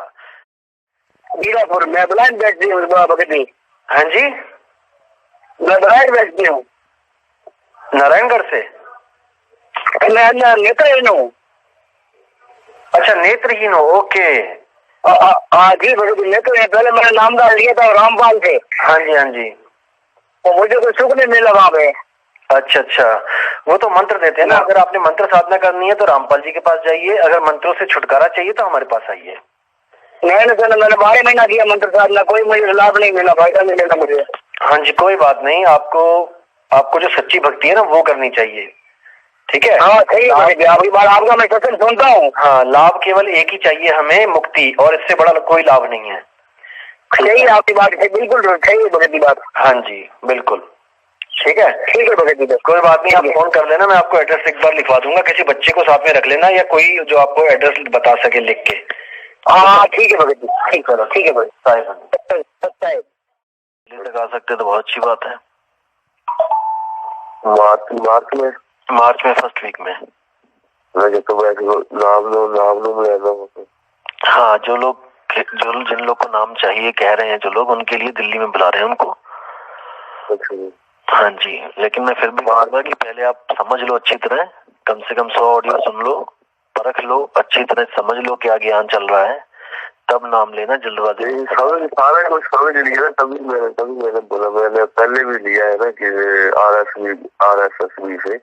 मीरापुर मैं ब्लाइंड बैठती हूँ भगत। हाँ जी, मैं ब्लाइंड बैठती हूँ नारायणगढ़ से। मैं नेत्रहीन हूँ। अच्छा, नेत्रहीन हो, ओके। जी भगत नेत्रहीन। पहले मैंने नाम डाल लिया था रामपाल से। हाँ जी। तो मुझे कोई सुख नहीं मिला वहाँ पे। अच्छा, वो तो मंत्र देते हैं ना। अगर आपने मंत्र साधना करनी है तो रामपाल जी के पास जाइए, अगर मंत्रों से छुटकारा चाहिए तो हमारे पास आइए। नहीं सर, मैंने 12 महीना किया मंत्र साधना, कोई मुझे लाभ नहीं मिला, फायदा नहीं मिला मुझे। हाँ जी, कोई बात नहीं। आपको जो सच्ची भक्ति है ना वो करनी चाहिए, ठीक है? हाँ सही है, आपकी बात, आपका मैं सत्संग सुनता हूँ। हाँ, लाभ केवल एक ही चाहिए हमें, मुक्ति, और इससे बड़ा कोई लाभ नहीं है। सही है आपकी बात, बिल्कुल सही है भगत की बात। हाँ जी, बिल्कुल ठीक है भगत जी। कोई बात नहीं, आप फोन कर लेना, मैं आपको एड्रेस एक बार लिखवा दूंगा, किसी बच्चे को साथ में रख लेना या कोई जो आपको एड्रेस बता सके लिख के। हाँ ठीक है भगत जी, ठीक है भगत। लगा सकते तो बहुत अच्छी बात है। मार्च में फर्स्ट वीक में। तो नाम लो। हाँ, जिन लोग को नाम चाहिए कह रहे हैं जो लोग, उनके लिए दिल्ली में बुला रहे हैं उनको। हाँ जी, लेकिन मैं फिर भी कहूँगा कि पहले आप समझ लो अच्छी तरह, कम से कम 100 ऑडियो सुन लो, परख लो, अच्छी तरह समझ लो क्या ज्ञान चल रहा है, तब नाम लेना। जल्दबाजी सारा कुछ समझ लिया, तभी मैंने बोला। मैंने पहले भी लिया है ना कि RSSB से।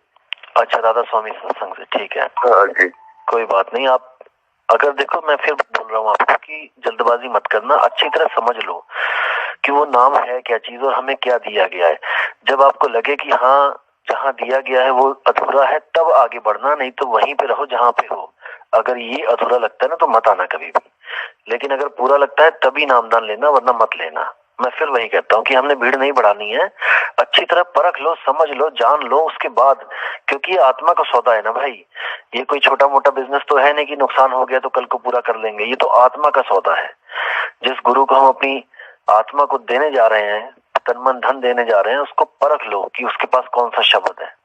अच्छा, दादा स्वामी सत्संग से, ठीक है। हाँ जी, कोई बात नहीं। आप अगर देखो, मैं फिर बोल रहा हूँ आपको कि जल्दबाजी मत करना, अच्छी तरह समझ लो कि वो नाम है क्या चीज और हमें क्या दिया गया है। जब आपको लगे कि हाँ जहाँ दिया गया है वो अधूरा है, तब आगे बढ़ना, नहीं तो वहीं पे रहो जहाँ पे हो। अगर ये अधूरा लगता है ना तो मत आना कभी भी, लेकिन अगर पूरा लगता है तभी नामदान लेना, वरना मत लेना। मैं फिर वही कहता हूँ कि हमने भीड़ नहीं बढ़ानी है, अच्छी तरह परख लो, समझ लो, जान लो, उसके बाद, क्योंकि ये आत्मा का सौदा है ना भाई। ये कोई छोटा मोटा बिजनेस तो है नहीं कि नुकसान हो गया तो कल को पूरा कर लेंगे। ये तो आत्मा का सौदा है। जिस गुरु को हम अपनी आत्मा को देने जा रहे हैं, तन मन धन देने जा रहे हैं, उसको परख लो कि उसके पास कौन सा शब्द है।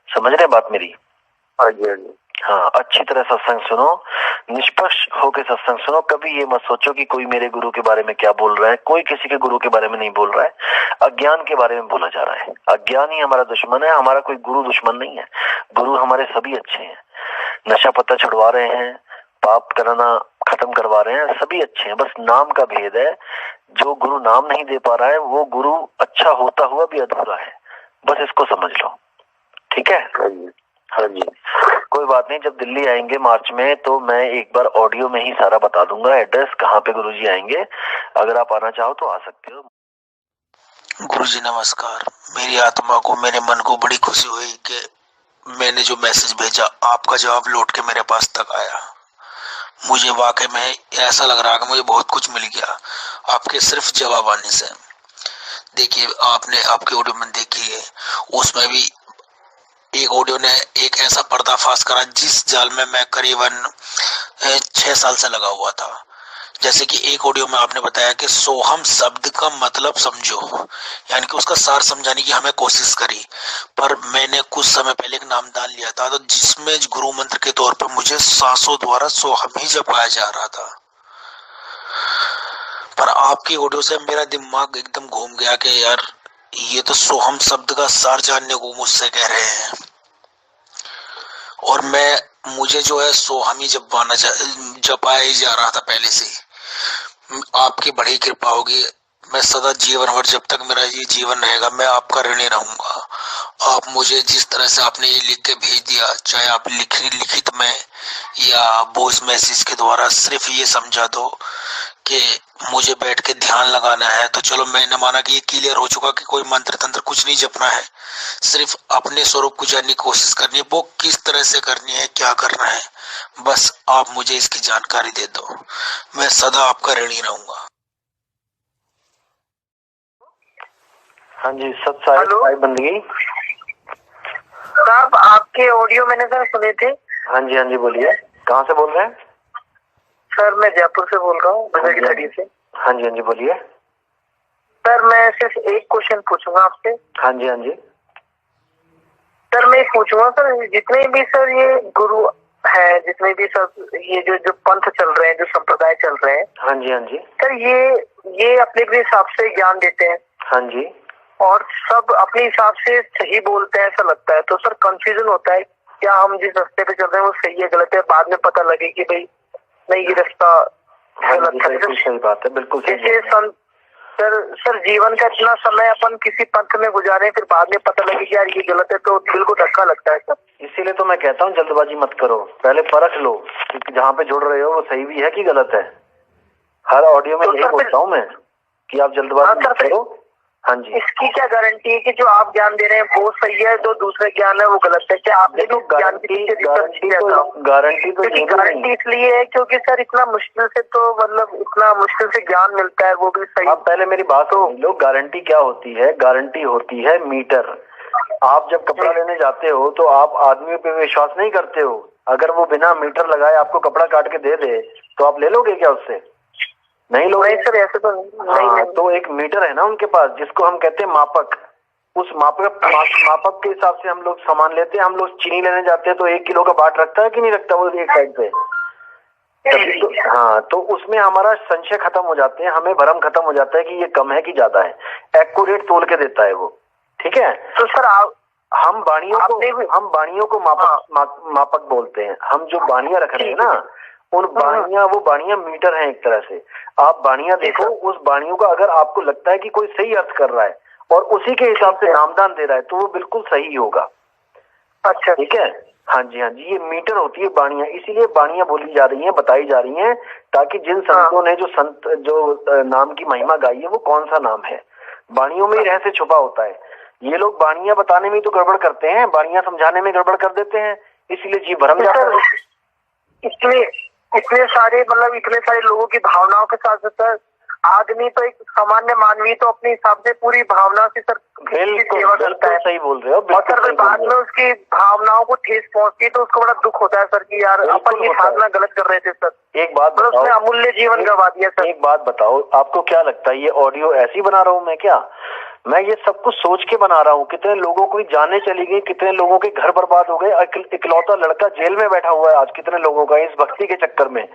समझ रहे बात मेरी? हाँ, अच्छी तरह सत्संग सुनो, निष्पक्ष होकर सत्संग सुनो। कभी ये मत सोचो कि कोई मेरे गुरु के बारे में क्या बोल रहा है। कोई किसी के गुरु के बारे में नहीं बोल रहा है, अज्ञान के बारे में बोला जा रहा है। अज्ञान ही हमारा दुश्मन है, हमारा कोई गुरु दुश्मन नहीं है। गुरु हमारे सभी अच्छे हैं, नशा पत्ता छुड़वा रहे हैं, पाप करना खत्म करवा रहे हैं, सभी अच्छे हैं। बस नाम का भेद है। जो गुरु नाम नहीं दे पा रहा है वो गुरु अच्छा होता हुआ भी अधूरा है। बस इसको समझ लो, ठीक है? हाँ जी, हाँ जी। कोई बात नहीं, जब दिल्ली आएंगे मार्च में तो मैं एक बार ऑडियो में ही सारा बता दूंगा, एड्रेस कहाँ पे गुरुजी आएंगे। अगर आप आना चाहो तो आ सकते हो। गुरुजी नमस्कार। मेरी आत्मा को, मेरे मन को बड़ी खुशी हुई कि मैंने जो मैसेज भेजा आपका जवाब लौट के मेरे पास तक आया। मुझे वाकई में ऐसा लग रहा कि मुझे बहुत कुछ मिल गया आपके सिर्फ जवाब आने से। देखिए, आपने आपके ऑडियो में देखी है, उसमें भी एक ऑडियो ने एक ऐसा पर्दाफाश करा जिस जाल में मैं करीबन 6 साल से लगा हुआ था। जैसे कि एक ऑडियो में आपने बताया कि सोहम शब्द का मतलब समझो, यानी कि उसका सार समझाने की हमें कोशिश करी। पर मैंने कुछ समय पहले एक नामदान लिया था तो जिसमें गुरु मंत्र के तौर पर मुझे सांसों द्वारा सोहम ही जपाया जा रहा था। पर आपकी ऑडियो से मेरा दिमाग एकदम घूम गया कि यार ये तो सोहम शब्द का सार जानने को मुझसे कह रहे हैं, और मुझे जो है सोहम ही जपाया ही जा रहा था पहले से ही। आपकी बड़ी कृपा होगी, मैं सदा जीवन भर जब तक मेरा ये जीवन रहेगा मैं आपका ऋणी रहूंगा। आप मुझे जिस तरह से आपने ये लिख के भेज दिया, चाहे आप लिखित में या वॉइस मैसेज के द्वारा, सिर्फ ये समझा दो कि मुझे बैठ के ध्यान लगाना है, तो चलो मैंने माना कि ये क्लियर हो चुका कि कोई मंत्र तंत्र कुछ नहीं जपना है, सिर्फ अपने स्वरूप को जानने की कोशिश करनी है। वो किस तरह से करनी है, क्या करना है, बस आप मुझे इसकी जानकारी दे दो, मैं सदा आपका ऋणी रहूंगा। हाँ जी, सत्साई बंदगी साहब, आपके ऑडियो मैंने सर सुने थे। हाँ जी, हाँ जी, बोलिए, कहाँ से बोल रहे हैं? सर मैं जयपुर से बोल रहा हूँ, बजरंगी से। हाँ जी, हाँ जी, बोलिए। सर मैं सिर्फ एक क्वेश्चन पूछूंगा आपसे। हाँ जी, हाँ जी। सर मैं पूछूंगा सर, जितने भी सर ये गुरु है, जितने भी सर ये जो पंथ चल रहे हैं, जो संप्रदाय चल रहे हैं, हाँ जी, हाँ जी, सर ये अपने अपने हिसाब से ज्ञान देते हैं। हाँ जी, और सब अपने हिसाब से सही बोलते हैं ऐसा लगता है। तो सर कंफ्यूजन होता है, क्या हम जिस रास्ते पे चल रहे हैं वो सही है गलत है, बाद में पता लगे कि भाई नहीं ये रास्ता गलत है। बिल्कुल सही बात है, बिल्कुल सही। जैसे सर जीवन का इतना समय अपन किसी पंथ में गुजारे, फिर बाद में पता लगे कि यार ये गलत है, तो दिल को धक्का लगता है सर। इसीलिए तो मैं कहता हूँ जल्दबाजी मत करो, पहले परख लो कि जहाँ पे जुड़ रहे हो वो सही भी है कि गलत है। हर ऑडियो में यही बोलता हूँ मैं कि आप जल्दबाजी मत करो। हाँ जी, इसकी क्या गारंटी है कि जो आप ज्ञान दे रहे हैं वो सही है, जो दूसरा ज्ञान है वो गलत है? क्या आपने भी ज्ञान की गारंटी इसलिए है क्योंकि सर इतना मुश्किल से, तो मतलब इतना मुश्किल से ज्ञान मिलता है, वो भी सही। आप पहले मेरी बात सुन लो, गारंटी क्या होती है? गारंटी होती है मीटर। आप जब कपड़ा लेने जाते हो तो आप आदमी पे विश्वास नहीं करते हो, अगर वो बिना मीटर लगाए आपको कपड़ा काट के दे दे तो आप ले लोगे क्या उससे? नहीं लोगे। नहीं सर, ऐसे तो नहीं। तो एक मीटर है ना उनके पास, जिसको हम कहते हैं मापक। उस मापक के हिसाब से हम लोग सामान लेते हैं। हम लोग चीनी लेने जाते हैं तो 1 किलो का बाट रखता है कि नहीं रखता वो एक साइड पे? हाँ, तो उसमें हमारा संशय खत्म हो जाते हैं, हमें भ्रम खत्म हो जाता है कि ये कम है कि ज्यादा है। एक्यूरेट तोल के देता है वो, ठीक है। तो सर हम बाणियों को मापक बोलते हैं। हम जो बाणियां रख रहे हैं ना, उन वो बाणियां मीटर हैं एक तरह से। आप बाणियां देखो, उस बाणियों का अगर आपको लगता है कि कोई सही अर्थ कर रहा है और उसी के हिसाब से नामदान दे रहा है तो वो बिल्कुल सही होगा। अच्छा, ठीक है। हाँ जी, हाँ जी, ये मीटर होती है बाणियां। इसीलिए बाणियां बोली जा रही हैं, बताई जा रही हैं, ताकि जिन संतों ने जो नाम की महिमा गाई है वो कौन सा नाम है, बाणियों में ही रहस्य छुपा होता है। ये लोग बाणियां बताने में तो गड़बड़ करते हैं, बाणियां समझाने में गड़बड़ कर देते हैं, इसीलिए जी भरम जाता है। इतने सारे लोगों की भावनाओं के साथ सर, आदमी तो एक सामान्य मानवी तो अपने हिसाब से पूरी भावना से सर सेवा करता है। सही बोल रहे हो। और सर बाद में उसकी भावनाओं को ठेस पहुंचती है तो उसको बड़ा दुख होता है सर कि यार अपन ये साधना गलत कर रहे थे सर। एक बात बताओ, उसने अमूल्य जीवन गवा दिया सर। एक बात बताओ, आपको क्या लगता है ये ऑडियो ऐसी बना रहा हूँ मैं क्या? मैं ये सब कुछ सोच के बना रहा हूँ। कितने लोगों को जाने चली गई, कितने लोगों के घर बर्बाद हो गए, इकलौता लड़का जेल में बैठा हुआ है आज कितने लोगों का, इस भक्ति के चक्कर में।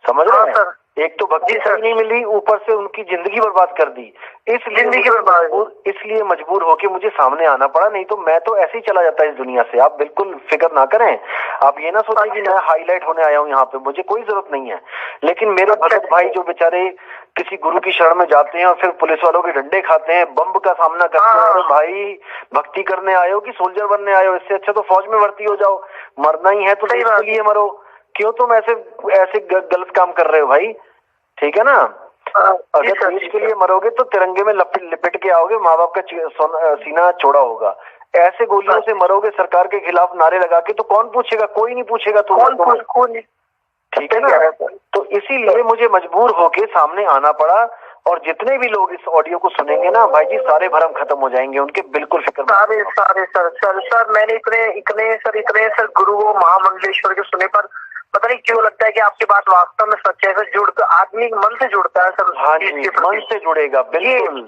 समझ रहे हैं? एक तो भक्ति सही नहीं मिली, ऊपर से उनकी जिंदगी बर्बाद कर दी। इसलिए मजबूर होके मुझे सामने आना पड़ा, नहीं तो मैं तो ऐसे ही चला जाता इस दुनिया से। आप बिल्कुल फिक्र ना करें, आप ये ना सोचें कि मैं हाईलाइट होने आया हूँ यहाँ पे, मुझे कोई जरूरत नहीं है। लेकिन मेरे भगत भाई जो बेचारे किसी गुरु की शरण में जाते हैं और फिर पुलिस वालों के डंडे खाते हैं, बम का सामना करते हैं, अरे भाई भक्ति करने आए हो कि सोल्जर बनने आए हो? इससे अच्छा तो फौज में भर्ती हो जाओ, मरना ही है तो देश के लिए मरो। क्यों तुम ऐसे गलत काम कर रहे हो भाई? ठीक है ना, अगर देश के लिए मरोगे तो तिरंगे में लिपट के आओगे, माँ बाप का सीना छोड़ा होगा। ऐसे गोलियों से मरोगे सरकार के खिलाफ नारे लगा के, तो कौन पूछेगा? कोई नहीं पूछेगा तुम्हें, ठीक है ना। तो इसीलिए मुझे मजबूर होके सामने आना पड़ा। और जितने भी लोग इस ऑडियो को सुनेंगे ना भाई जी, सारे भरम खत्म हो जाएंगे उनके, बिल्कुल फिक्र सारे सर मैंने इतने सर गुरु महामंडलेश्वर के सुने पर पता नहीं क्यों लगता है कि आपकी बात वास्तव में सच है। जुड़कर आदमी मन से जुड़ता है सर। हाँ जी, मन से जुड़ेगा, बिल्कुल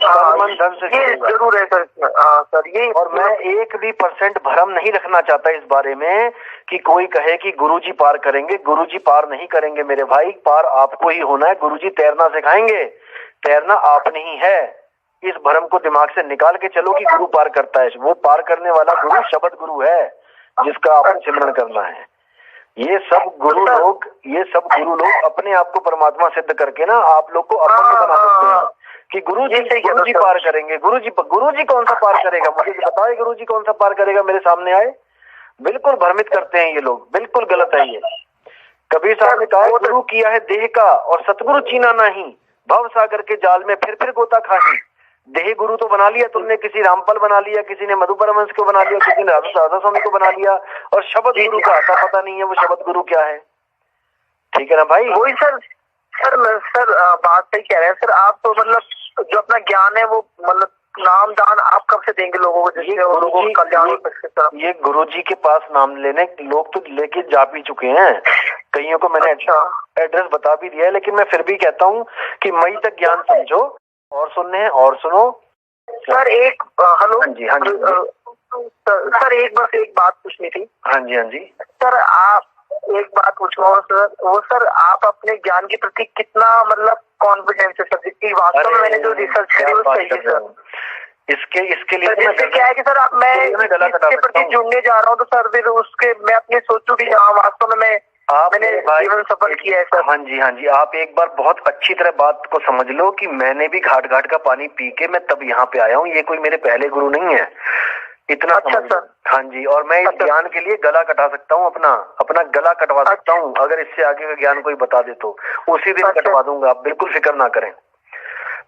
मन धन से जुड़ेगा। जरूर है सर। हाँ सर, ये और मैं 1% भ्रम नहीं रखना चाहता इस बारे में कि कोई कहे कि गुरुजी पार करेंगे। गुरुजी पार नहीं करेंगे मेरे भाई, पार आपको ही होना है। गुरुजी तैरना सिखाएंगे, तैरना आपने ही है। इस भ्रम को दिमाग से निकाल के चलो कि गुरु पार करता है। वो पार करने वाला गुरु शब्द गुरु है, जिसका आपको सिमरन करना है। ये सब गुरु लोग अपने आप को परमात्मा सिद्ध करके ना आप लोग को अपन में बना सकते हैं कि गुरुजी पार करेंगे। गुरुजी कौन सा पार करेगा? मुझे बताओ, गुरुजी कौन सा पार करेगा? मेरे सामने आए। बिल्कुल भ्रमित करते हैं ये लोग, बिल्कुल गलत है ये। कबीर साहब ने कहा, गुरु किया है देह का और सतगुरु चीना नहीं, भव सागर के जाल में फिर गोता खाही। देह गुरु तो बना लिया तुमने, किसी रामपाल बना लिया, किसी ने मधु परमहंस को बना लिया, किसी ने राधा स्वामी को बना लिया, और शब्द गुरु का आता पता नहीं है वो शब्द गुरु क्या है। ठीक है ना भाई? वही सर बात सही कह रहे हैं सर आप। तो मतलब जो अपना ज्ञान है वो मतलब नाम दान आप कब से देंगे लोगों को, जिससे लोगों का कल्याण हो सके? ये गुरुजी के पास नाम लेने लोग तो लेके जा भी चुके हैं, कईयों को मैंने एड्रेस बता भी दिया है। लेकिन मैं फिर भी कहता हूँ कि मई तक ज्ञान समझो, और सुनने हैं और सुनो सर। एक हेलो, हाँ जी सर एक बात पूछनी थी। हाँ जी सर, आप एक बात पूछूंगा सर, वो सर आप अपने ज्ञान के प्रति कितना मतलब कॉन्फिडेंस है सर? जितनी वास्तव में मैंने जो रिसर्च करी वो सही है सर। इसके लिए क्या है कि सर आप मैं इसके प्रति जुड़ने जा रहा हूँ, तो सर फिर उसके मैं अपनी सोचूं कि हाँ वास्तव में मैंने जीवन सफल किया है सर। हाँ जी, आप एक बार बहुत अच्छी तरह बात को समझ लो कि मैंने भी घाट का पानी पी के मैं तब यहाँ पे आया हूँ। ये कोई मेरे पहले गुरु नहीं है, इतना अच्छा सर। हाँ जी, और मैं इस ज्ञान के लिए गला कटा सकता हूँ, अपना गला कटवा सकता हूँ। अगर इससे आगे का ज्ञान कोई बता दे तो उसी दिन कटवा दूंगा, आप बिल्कुल फिक्र ना करें।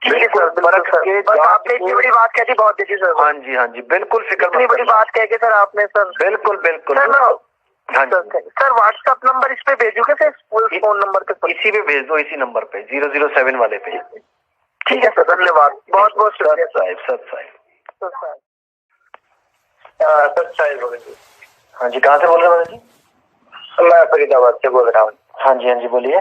बिल्कुल आपने इतनी बड़ी बात कह दी, बहुत अच्छी सर। हाँ जी, बिल्कुल फिक्र, इतनी बड़ी बात कह के सर आपने सर। बिल्कुल हाँ सर, व्हाट्सएप नंबर इस पे भेजोगे सर? फोन नंबर पे इसी पे भेज दो, इसी नंबर पे 007 वाले पे। ठीक है सर, धन्यवाद, बहुत बहुत शुक्रिया सत साहिब। हाँ जी, कहाँ से बोल रहे हैं जी? मैं फरीदाबाद से बोल रहा हूँ। हाँ जी बोलिए।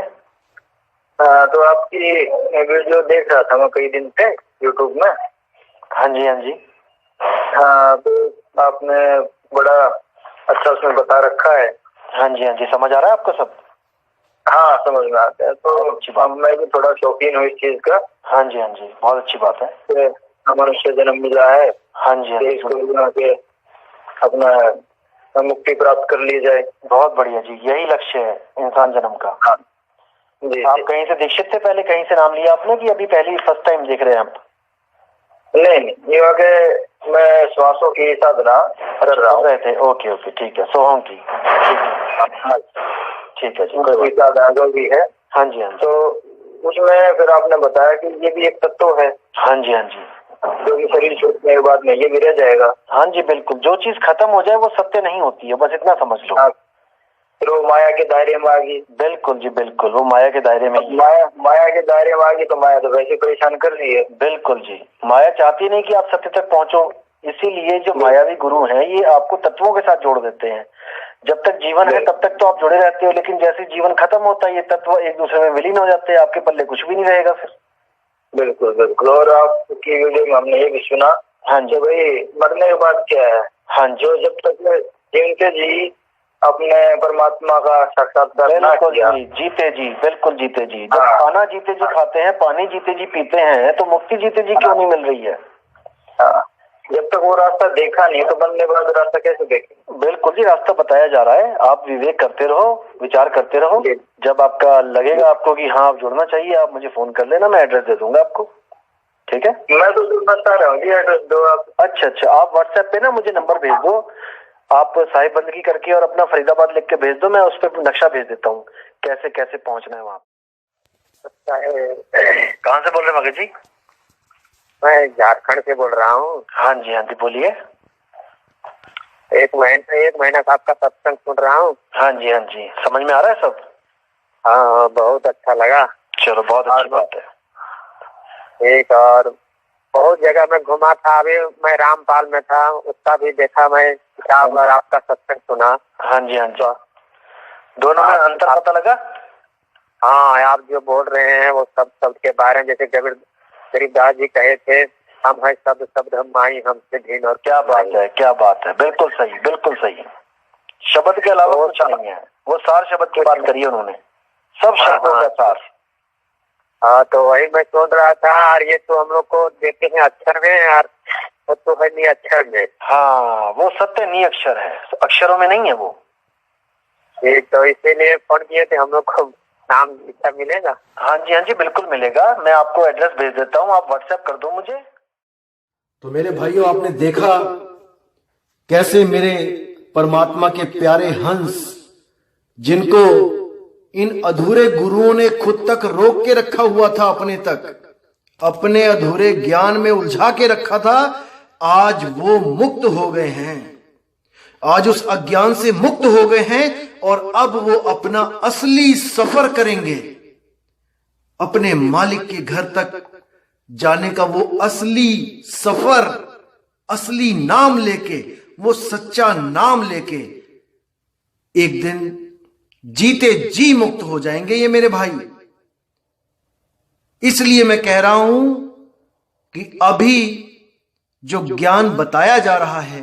तो आपकी वीडियो देख रहा था मैं कई दिन से यूट्यूब में। हाँ जी तो आपने बड़ा अच्छा उसमें बता रखा है। हाँ जी, समझ आ रहा है आपको सब? हाँ, समझ में आता है। तो मैं भी थोड़ा शौकीन हूँ इस चीज का। हाँ जी, बहुत अच्छी बात है। मनुष्य जन्म मिला है। हाँ जी, के अपना मुक्ति प्राप्त कर ली जाए। बहुत बढ़िया जी, यही लक्ष्य है इंसान जन्म का। हाँ जी। आप कहीं से दीक्षित थे पहले, कहीं से नाम लिया आपने, कि अभी पहली फर्स्ट टाइम देख रहे हैं आप? नहीं, ये कि मैं श्वासों की साधना कर रहा हूँ। थे ओके, ठीक है, सोहम की। ठीक है जी, कोई साधना जो भी है। हाँ जी, तो उसमें फिर आपने बताया कि ये भी एक तत्व है। हाँ जी, जो कि शरीर छूटने के बाद में ये भी रह जाएगा। हाँ जी, बिल्कुल, जो चीज खत्म हो जाए वो सत्य नहीं होती है, बस इतना समझ लो। फिर वो माया के दायरे में आ गई। बिल्कुल जी, बिल्कुल, वो माया के दायरे में। माया के दायरे में आ गई तो माया तो वैसे परेशान कर रही है। बिल्कुल जी, माया चाहती नहीं कि आप सत्य तक पहुंचो, इसीलिए जो मायावी गुरु हैं ये आपको तत्वों के साथ जोड़ देते हैं। जब तक जीवन है तब तक तो आप जुड़े रहते हो, लेकिन जैसे जीवन खत्म होता है ये तत्व एक दूसरे में विलीन हो जाते हैं, आपके पल्ले कुछ भी नहीं रहेगा फिर। बिल्कुल। और आपकी वीडियो में हमने ये भी सुना, हाँ जी, भाई मरने के बाद क्या है। हाँ जी, जो जब तक जीवते जी अपने परमात्मा का साक्षात्कार ना बिल्कुल किया। जी, जीते जी, बिल्कुल जीते जी। जब हाँ। खाना जीते जी खाते हैं, पानी जीते जी पीते हैं, तो मुक्ति जीते जी क्यों नहीं मिल रही है? हाँ, जब तक वो रास्ता देखा नहीं तो बनने के बाद रास्ता कैसे देखे? बिल्कुल जी, रास्ता बताया जा रहा है। आप विवेक करते रहो, विचार करते रहो। जी। जब आपका लगेगा आपको कि हाँ आप जुड़ना चाहिए, आप मुझे फोन कर लेना, मैं एड्रेस दे दूंगा आपको। ठीक है, मैं तो बता रहा हूँ जी, एड्रेस दो आप। अच्छा, आप व्हाट्सएप पे ना मुझे नंबर भेज दो, आप साहिब बंदगी करके और अपना फरीदाबाद लिख के भेज दो, मैं उस पर नक्शा भेज देता हूँ कैसे कैसे पहुंचना है वहाँ। कहाँ से बोल रहे हैं मगज जी? मैं झारखंड से बोल रहा हूँ। हाँ जी, बोलिए। एक महीना का आपका सत्संग सुन रहा हूँ। हाँ जी, समझ में आ रहा है सब? हाँ, बहुत अच्छा लगा। चलो, बहुत अच्छी बात है। एक और बहुत जगह में घुमा था, अभी मैं रामपाल में था, उसका भी देखा मैं किताब और आपका सत्संग सुना। हाँ जी, दोनों में अंतर पता लगा? हाँ, आप जो बोल रहे हैं वो सब शब्द के बारे में, जैसे गरीबदास जी कहे थे, हम है शब्द हम माई हमसे भिन्न। और क्या बात है, बिल्कुल सही। शब्द के अलावा कुछ नहीं है, वो सार शब्द की बात करी उन्होंने, सब शब्दों का सार। हाँ, तो वही मैं सोच रहा था, और ये तो हम लोग को देते हैं अक्षर में यार, वो तो है नहीं अक्षर में। हाँ, वो सत्य नहीं अक्षर है, अक्षरों में नहीं है वो। तो इसीलिए फोन किए थे, हम लोग को नाम लिखा मिलेगा? हाँ जी, बिल्कुल मिलेगा। मैं आपको एड्रेस भेज देता हूँ, आप व्हाट्सएप कर दो मुझे। तो मेरे भाइयों, आपने देखा कैसे मेरे परमात्मा के प्यारे हंस, जिनको इन अधूरे गुरुओं ने खुद तक रोक के रखा हुआ था, अपने अधूरे ज्ञान में उलझा के रखा था, आज वो मुक्त हो गए हैं। आज उस अज्ञान से मुक्त हो गए हैं और अब वो अपना असली सफर करेंगे। अपने मालिक के घर तक जाने का वो असली सफर, असली नाम लेके, वो सच्चा नाम लेके एक दिन जीते जी मुक्त हो जाएंगे ये मेरे भाई। इसलिए मैं कह रहा हूं कि अभी जो ज्ञान बताया जा रहा है,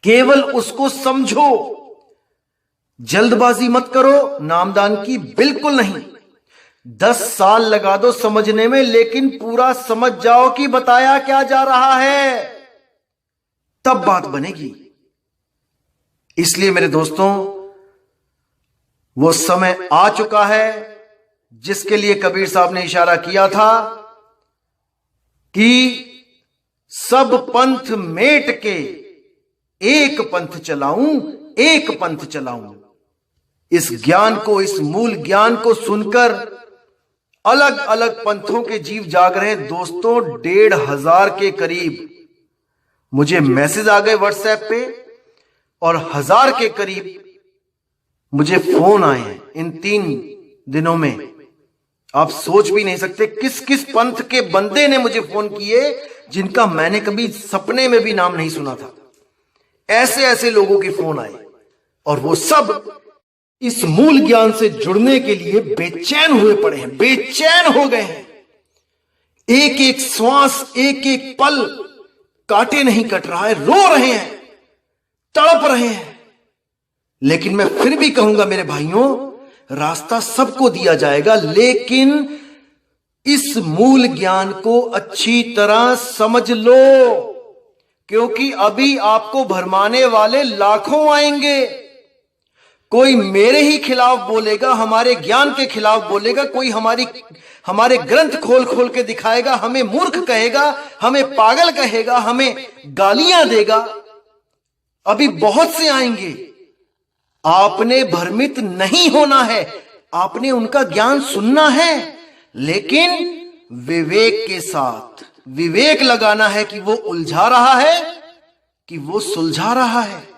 केवल उसको समझो, जल्दबाजी मत करो नामदान की, बिल्कुल नहीं। 10 साल लगा दो समझने में, लेकिन पूरा समझ जाओ कि बताया क्या जा रहा है, तब बात बनेगी। इसलिए मेरे दोस्तों, वो समय आ चुका है जिसके लिए कबीर साहब ने इशारा किया था कि सब पंथ मेट के एक पंथ चलाऊं। इस ज्ञान को, इस मूल ज्ञान को सुनकर अलग अलग पंथों के जीव जाग रहे हैं दोस्तों। 1,500 के करीब मुझे मैसेज आ गए व्हाट्सएप पे, और 1000 के करीब मुझे फोन आए हैं इन 3 दिनों में। आप सोच भी नहीं सकते किस किस पंथ के बंदे ने मुझे फोन किए, जिनका मैंने कभी सपने में भी नाम नहीं सुना था। ऐसे ऐसे लोगों के फोन आए, और वो सब इस मूल ज्ञान से जुड़ने के लिए बेचैन हुए पड़े हैं, बेचैन हो गए हैं। एक एक श्वास, एक एक पल काटे नहीं कट रहा है, रो रहे हैं, तड़प रहे हैं। लेकिन मैं फिर भी कहूंगा मेरे भाइयों, रास्ता सबको दिया जाएगा, लेकिन इस मूल ज्ञान को अच्छी तरह समझ लो, क्योंकि अभी आपको भरमाने वाले लाखों आएंगे। कोई मेरे ही खिलाफ बोलेगा, हमारे ज्ञान के खिलाफ बोलेगा, कोई हमारे ग्रंथ खोल खोल के दिखाएगा, हमें मूर्ख कहेगा, हमें पागल कहेगा, हमें गालियां देगा। अभी बहुत से आएंगे। आपने भ्रमित नहीं होना है, आपने उनका ज्ञान सुनना है, लेकिन विवेक के साथ विवेक लगाना है कि वो उलझा रहा है कि वो सुलझा रहा है।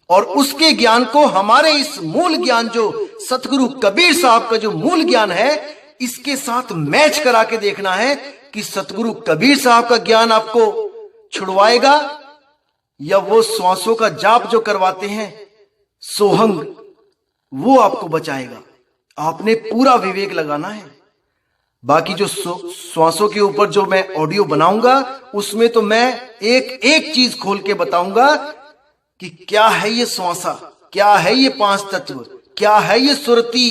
और उसके ज्ञान को हमारे इस मूल ज्ञान, जो सतगुरु कबीर साहब का जो मूल ज्ञान है, इसके साथ मैच करा के देखना है कि सतगुरु कबीर साहब का ज्ञान आपको छुड़वाएगा या वो श्वासों का जाप जो करवाते हैं सोहंग, वो आपको बचाएगा। आपने पूरा विवेक लगाना है। बाकी जो श्वासों के ऊपर जो मैं ऑडियो बनाऊंगा, उसमें तो मैं एक एक चीज खोल के बताऊंगा कि क्या है ये श्वासा, क्या है ये 5 तत्व, क्या है ये सुरती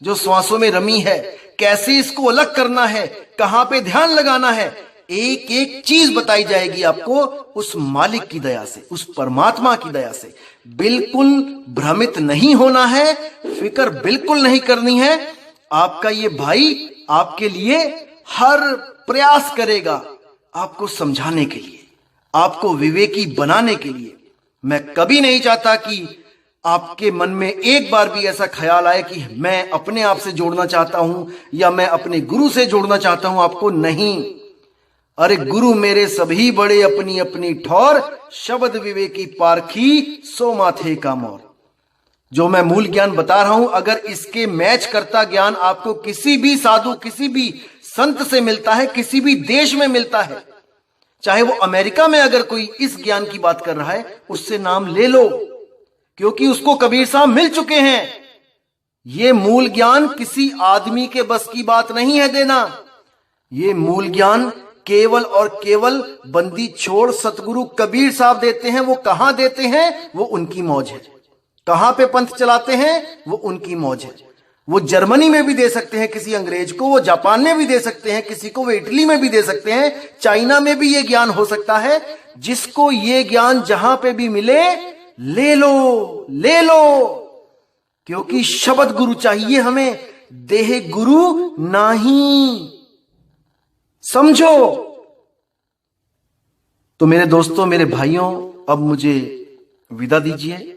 जो श्वासों में रमी है, कैसे इसको अलग करना है, कहां पे ध्यान लगाना है, एक एक चीज बताई जाएगी आपको उस मालिक की दया से, उस परमात्मा की दया से। बिल्कुल भ्रमित नहीं होना है, फिक्र बिल्कुल नहीं करनी है। आपका ये भाई आपके लिए हर प्रयास करेगा आपको समझाने के लिए, आपको विवेकी बनाने के लिए। मैं कभी नहीं चाहता कि आपके मन में एक बार भी ऐसा ख्याल आए कि मैं अपने आप से जोड़ना चाहता हूं या मैं अपने गुरु से जोड़ना चाहता हूं आपको। नहीं, अरे गुरु मेरे सभी बड़े अपनी अपनी ठौर, शब्द विवेकी पारखी सो माथे का मोर। जो मैं मूल ज्ञान बता रहा हूं, अगर इसके मैच करता ज्ञान आपको किसी भी साधु, किसी भी संत से मिलता है, किसी भी देश में मिलता है, चाहे वो अमेरिका में अगर कोई इस ज्ञान की बात कर रहा है, उससे नाम ले लो, क्योंकि उसको कबीर साहब मिल चुके हैं। ये मूल ज्ञान किसी आदमी के बस की बात नहीं है देना। ये मूल ज्ञान केवल और केवल बंदी छोड़ सतगुरु कबीर साहब देते हैं। वो कहां देते हैं, वो उनकी मौज है। कहां पे पंथ चलाते हैं, वो उनकी मौज है। वो जर्मनी में भी दे सकते हैं किसी अंग्रेज को, वो जापान में भी दे सकते हैं किसी को, वो इटली में भी दे सकते हैं, चाइना में भी ये ज्ञान हो सकता है। जिसको ये ज्ञान जहां पे भी मिले ले लो, ले लो, क्योंकि शब्द गुरु चाहिए हमें, देह गुरु नहीं। समझो। तो मेरे दोस्तों, मेरे भाइयों, अब मुझे विदा दीजिए।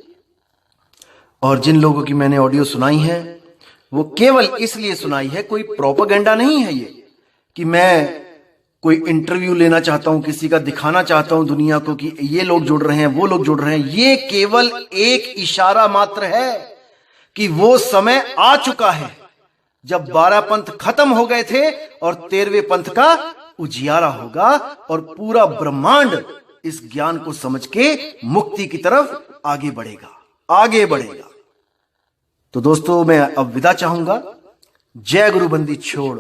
और जिन लोगों की मैंने ऑडियो सुनाई है वो केवल इसलिए सुनाई है, कोई प्रोपेगेंडा नहीं है ये कि मैं कोई इंटरव्यू लेना चाहता हूं, किसी का दिखाना चाहता हूं दुनिया को कि ये लोग जुड़ रहे हैं, वो लोग जुड़ रहे हैं। ये केवल एक इशारा मात्र है कि वो समय आ चुका है जब 12 पंथ खत्म हो गए थे और 13वें पंथ का उजियारा होगा और पूरा ब्रह्मांड इस ज्ञान को समझ के मुक्ति की तरफ आगे बढ़ेगा, आगे बढ़ेगा। तो दोस्तों, मैं अब विदा चाहूंगा। जय गुरुबंदी छोड़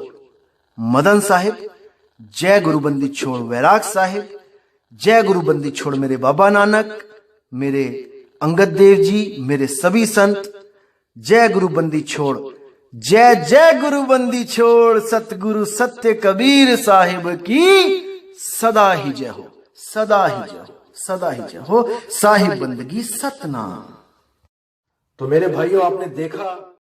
मदन साहिब, जय गुरुबंदी छोड़ वैराग साहिब, जय गुरुबंदी छोड़ मेरे बाबा नानक, मेरे अंगद देव जी, मेरे सभी संत। जय गुरुबंदी छोड़, जय जय गुरुबंदी छोड़ सतगुरु सत्य कबीर साहिब की सदा ही जय हो, सदा ही जय हो, सदा ही जय हो। साहिब बंदगी सतनाम। तो मेरे भाइयों, आपने देखा